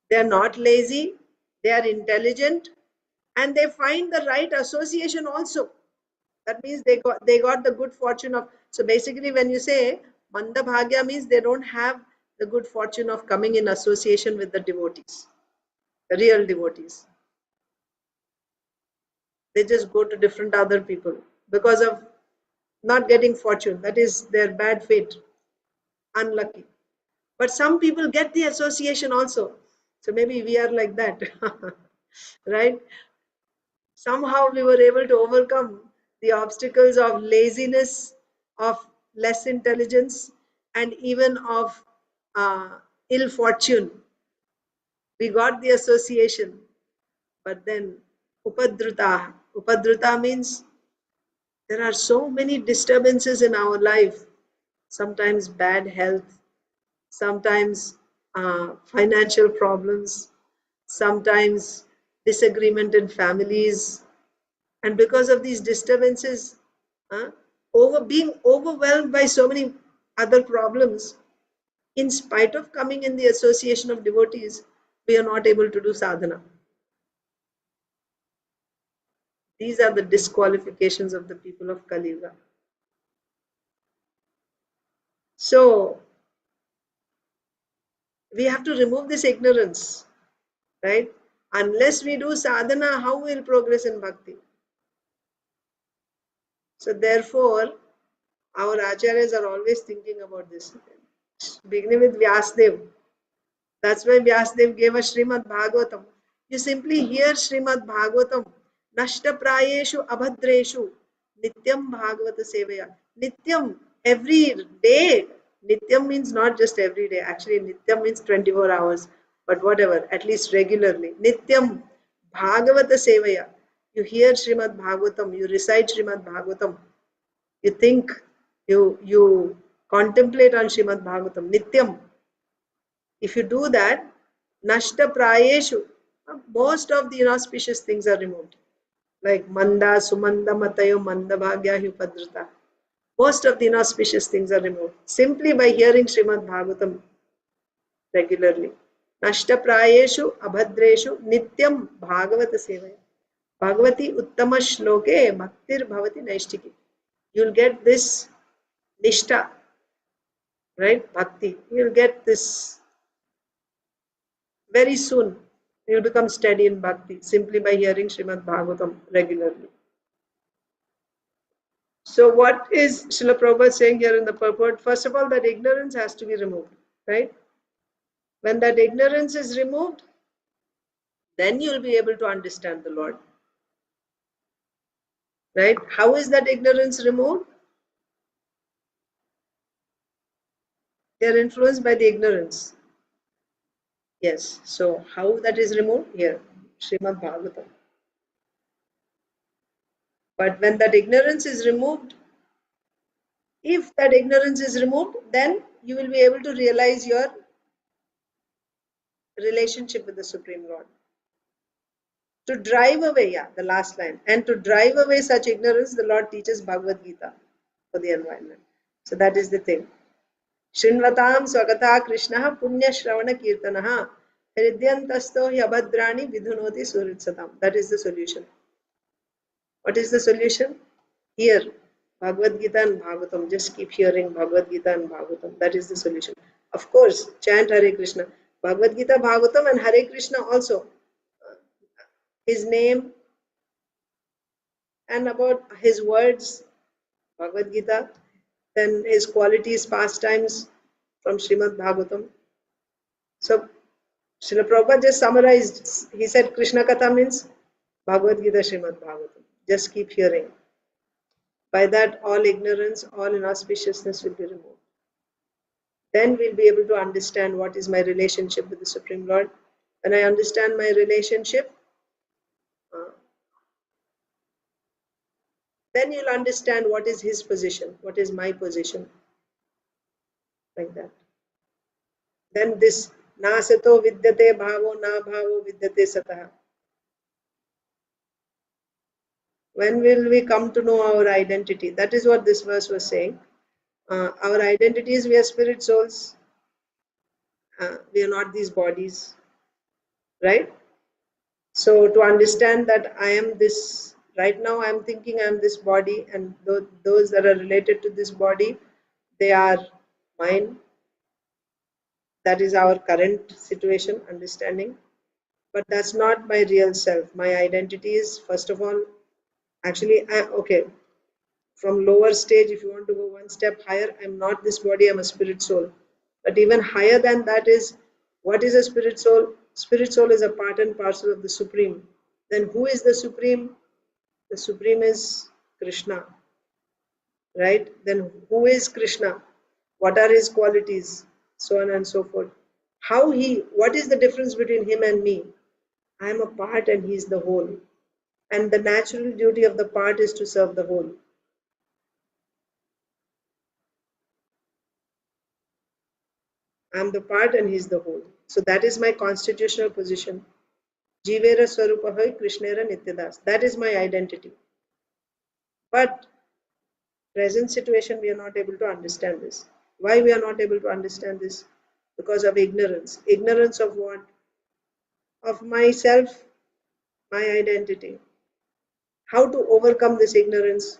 They are not lazy, they are intelligent, and they find the right association also. That means they got the good fortune of, so basically when you say manda bhagya, means they don't have the good fortune of coming in association with the devotees, the real devotees. They just go to different other people because of not getting fortune. That is their bad fate, unlucky. But some people get the association also. So maybe we are like that, right? Somehow we were able to overcome the obstacles of laziness, of less intelligence, and even of ill fortune. We got the association. But then Upadruta means there are so many disturbances in our life. Sometimes bad health, sometimes financial problems, sometimes disagreement in families. And because of these disturbances, being overwhelmed by so many other problems, in spite of coming in the association of devotees, we are not able to do sadhana. These are the disqualifications of the people of Kali Yuga. So we have to remove this ignorance, right? Unless we do sadhana, how will progress in bhakti? So therefore, our acharyas are always thinking about this. Beginning with Vyasdev. That's why Vyasdev gave us Srimad Bhagavatam. You simply hear Srimad Bhagavatam. Nashta prayeshu abhadreshu nityam bhagavata sevaya. Nityam, every day. Nityam means not just every day. Actually, nityam means 24 hours. But whatever, at least regularly. Nityam bhagavata sevaya. You hear Srimad Bhagavatam. You recite Srimad Bhagavatam. You think, you contemplate on Srimad Bhagavatam. Nityam. If you do that, nashta prayeshu, most of the inauspicious things are removed. Like manda, sumanda, matayo, manda, bhagya, hupadrita. Most of the inauspicious things are removed simply by hearing Srimad Bhagavatam regularly. Nashta prayeshu, abhadreshu, nityam bhagavata sevaya. Bhagavati uttama shloke bhaktir bhavati naishtiki. You'll get this nishta, right? Bhakti. You'll get this very soon. You'll become steady in bhakti simply by hearing Srimad Bhagavatam regularly. So what is Srila Prabhupada saying here in the purport? First of all, that ignorance has to be removed, right? When that ignorance is removed, then you'll be able to understand the Lord. Right? How is that ignorance removed? They are influenced by the ignorance. Yes. So how that is removed? Here, Srimad Bhagavatam. But when that ignorance is removed, if that ignorance is removed, then you will be able to realize your relationship with the Supreme Lord. To drive away, the last line, and to drive away such ignorance, the Lord teaches Bhagavad Gita for the environment. So that is the thing. Shrinvatam swagata Krishna punya shravana kirtanaha hridyantasto yabhadrani vidhunoti suritsatam. That is the solution. What is the solution? Here, Bhagavad Gita and Bhagavatam. Just keep hearing Bhagavad Gita and Bhagavatam. That is the solution. Of course, chant Hare Krishna. Bhagavad Gita, Bhagavatam and Hare Krishna also. His name and about his words, Bhagavad Gita, then his qualities, pastimes from Srimad Bhagavatam. So, Srila Prabhupada just summarized. He said Krishna Katha means Bhagavad Gita, Srimad Bhagavatam. Just keep hearing. By that, all ignorance, all inauspiciousness will be removed. Then we'll be able to understand what is my relationship with the Supreme Lord. When I understand my relationship, then you'll understand what is his position, what is my position. Like that. Then this na sato vidyate bhavo na bhavo vidyate satah. When will we come to know our identity? That is what this verse was saying. Our identity is we are spirit souls. We are not these bodies. Right? So to understand that I am this, right now I am thinking I am this body, and those that are related to this body, they are mine. That is our current situation, understanding. But that's not my real self. My identity is, first of all, actually, okay, from lower stage, if you want to go one step higher, I'm not this body, I'm a spirit soul. But even higher than that is, what is a spirit soul? Spirit soul is a part and parcel of the Supreme. Then who is the Supreme? The Supreme is Krishna. Right? Then who is Krishna? What are his qualities? So on and so forth. What is the difference between him and me? I am a part and he is the whole. And the natural duty of the part is to serve the whole. I am the part and he is the whole. So that is my constitutional position. Jivera Swarupahai Krishnera Nityadas. That is my identity. But present situation, we are not able to understand this. Why we are not able to understand this? Because of ignorance. Ignorance of what? Of myself, my identity. How to overcome this ignorance?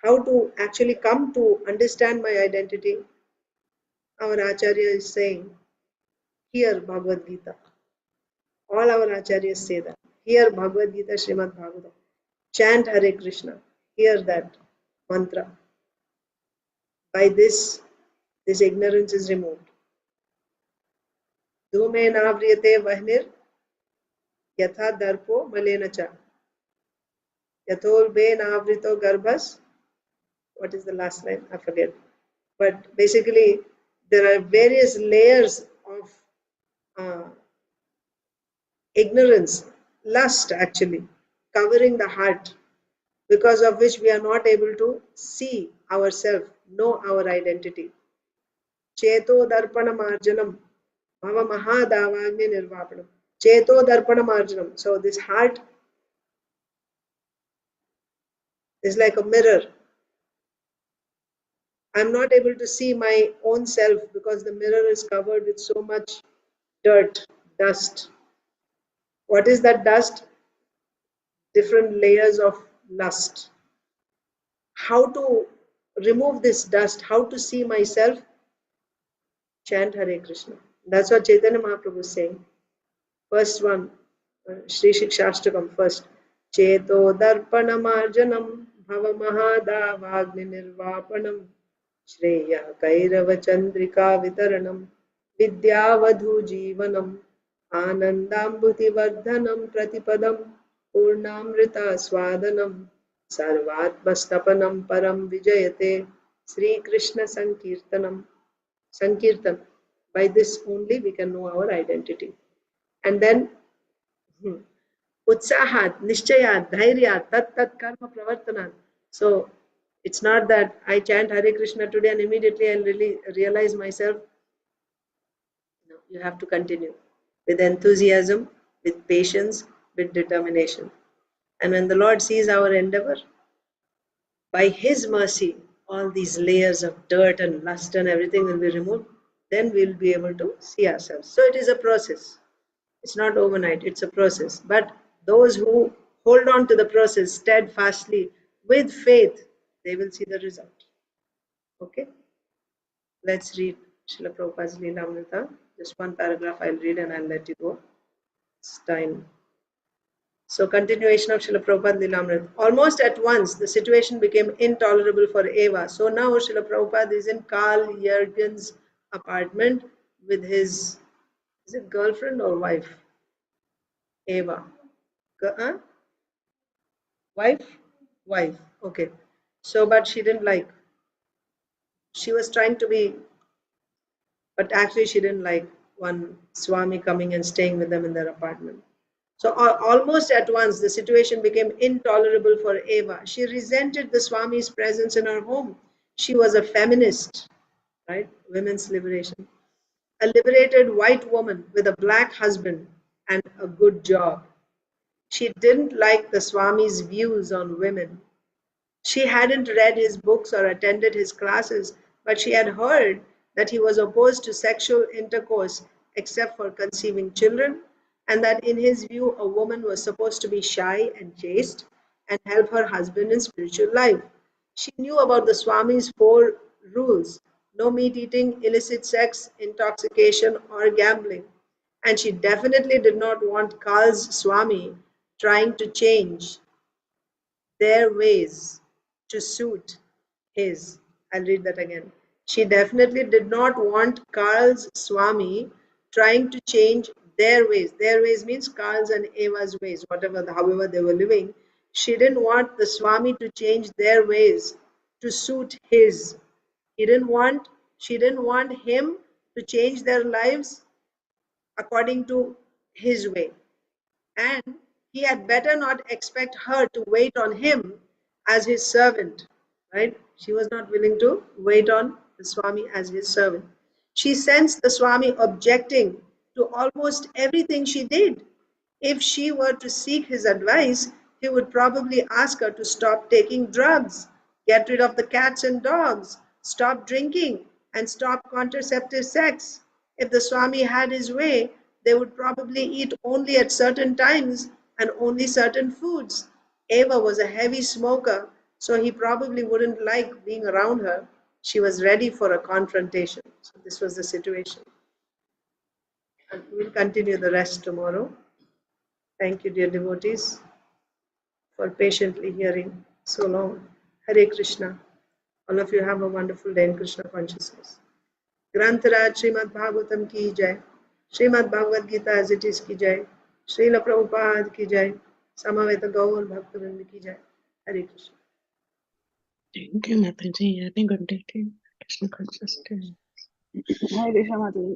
How to actually come to understand my identity? Our Acharya is saying, hear Bhagavad Gita. All our Acharyas say that. Hear Bhagavad Gita, Srimad Bhagavatam. Chant Hare Krishna. Hear that mantra. By this ignorance is removed. Dhume navriyate vahnir yatha darpo malena cha. Yathol be navrito garbhas. What is the last line? I forget. But basically, there are various layers of ignorance, lust actually, covering the heart, because of which we are not able to see ourselves, know our identity. Cheto darpana marjanam, bhava mahadavagni nirvapanam. Cheto darpana marjanam. So this heart is like a mirror. I'm not able to see my own self because the mirror is covered with so much dirt, dust. What is that dust? Different layers of lust. How to remove this dust? How to see myself? Chant Hare Krishna. That's what Chaitanya Mahaprabhu is saying. First one, Shri Shikshashtakam first. Cheto darpana marjanam bhava mahadavagni nirvapanam Shreya kairava chandrika vitaranam vidyavadhu jivanam anandambhuti vardhanam pratipadam purnamrita swadanam sarvatmastapanam param vijayate Sri Krishna Sankirtanam. Sankirtan. By this only we can know our identity. And then utsahat, nishchayat, dhairyat, tat karma pravartanat. So it's not that I chant Hare Krishna today and immediately I'll really realize myself. No, you have to continue with enthusiasm, with patience, with determination. And when the Lord sees our endeavor, by His mercy, all these layers of dirt and lust and everything will be removed. Then we'll be able to see ourselves. So it is a process. It's not overnight, it's a process. But those who hold on to the process steadfastly with faith, they will see the result. Okay? Let's read Srila Prabhupada's Leelamrita. Just one paragraph I'll read and I'll let you go. It's time. So continuation of Srila Prabhupada Leelamrita. Almost at once, the situation became intolerable for Eva. So now Srila Prabhupada is in Carl Jurgen's apartment with his, is it girlfriend or wife? Eva. Wife. Okay. So, but she didn't like. She was trying to be, but actually she didn't like one Swami coming and staying with them in their apartment. So almost at once, the situation became intolerable for Eva. She resented the Swami's presence in her home. She was a feminist, right? Women's liberation. A liberated white woman with a black husband and a good job. She didn't like the Swami's views on women. She hadn't read his books or attended his classes, but she had heard that he was opposed to sexual intercourse except for conceiving children, and that in his view a woman was supposed to be shy and chaste and help her husband in spiritual life. She knew about the Swami's 4 rules: no meat eating, illicit sex, intoxication, or gambling. And she definitely did not want Karl's Swami trying to change their ways to suit his. I'll read that again. She definitely did not want Karl's Swami trying to change their ways. Their ways means Karl's and Eva's ways, however they were living. She didn't want the Swami to change their ways to suit his. She didn't want him to change their lives according to his way. and he had better not expect her to wait on him as his servant, right? She was not willing to wait on the Swami as his servant. She sensed the Swami objecting to almost everything she did. If she were to seek his advice, he would probably ask her to stop taking drugs, get rid of the cats and dogs, stop drinking, and stop contraceptive sex. If the Swami had his way, they would probably eat only at certain times and only certain foods. Eva was a heavy smoker, so he probably wouldn't like being around her. She was ready for a confrontation. So this was the situation. And we'll continue the rest tomorrow. Thank you, dear devotees, for patiently hearing so long. Hare Krishna. All of you have a wonderful day in Krishna consciousness. Grantaraj Srimad Bhagavatam ki jai. Srimad Bhagavad Gita as it is ki jai. Srila Prabhupada ki jai. Samaveta Gaur Bhaktivinoda ki jai. Hare Krishna. Thank you, Mataji. Happy good day to you. Krishna consciousness. Hare Krishna Mataji.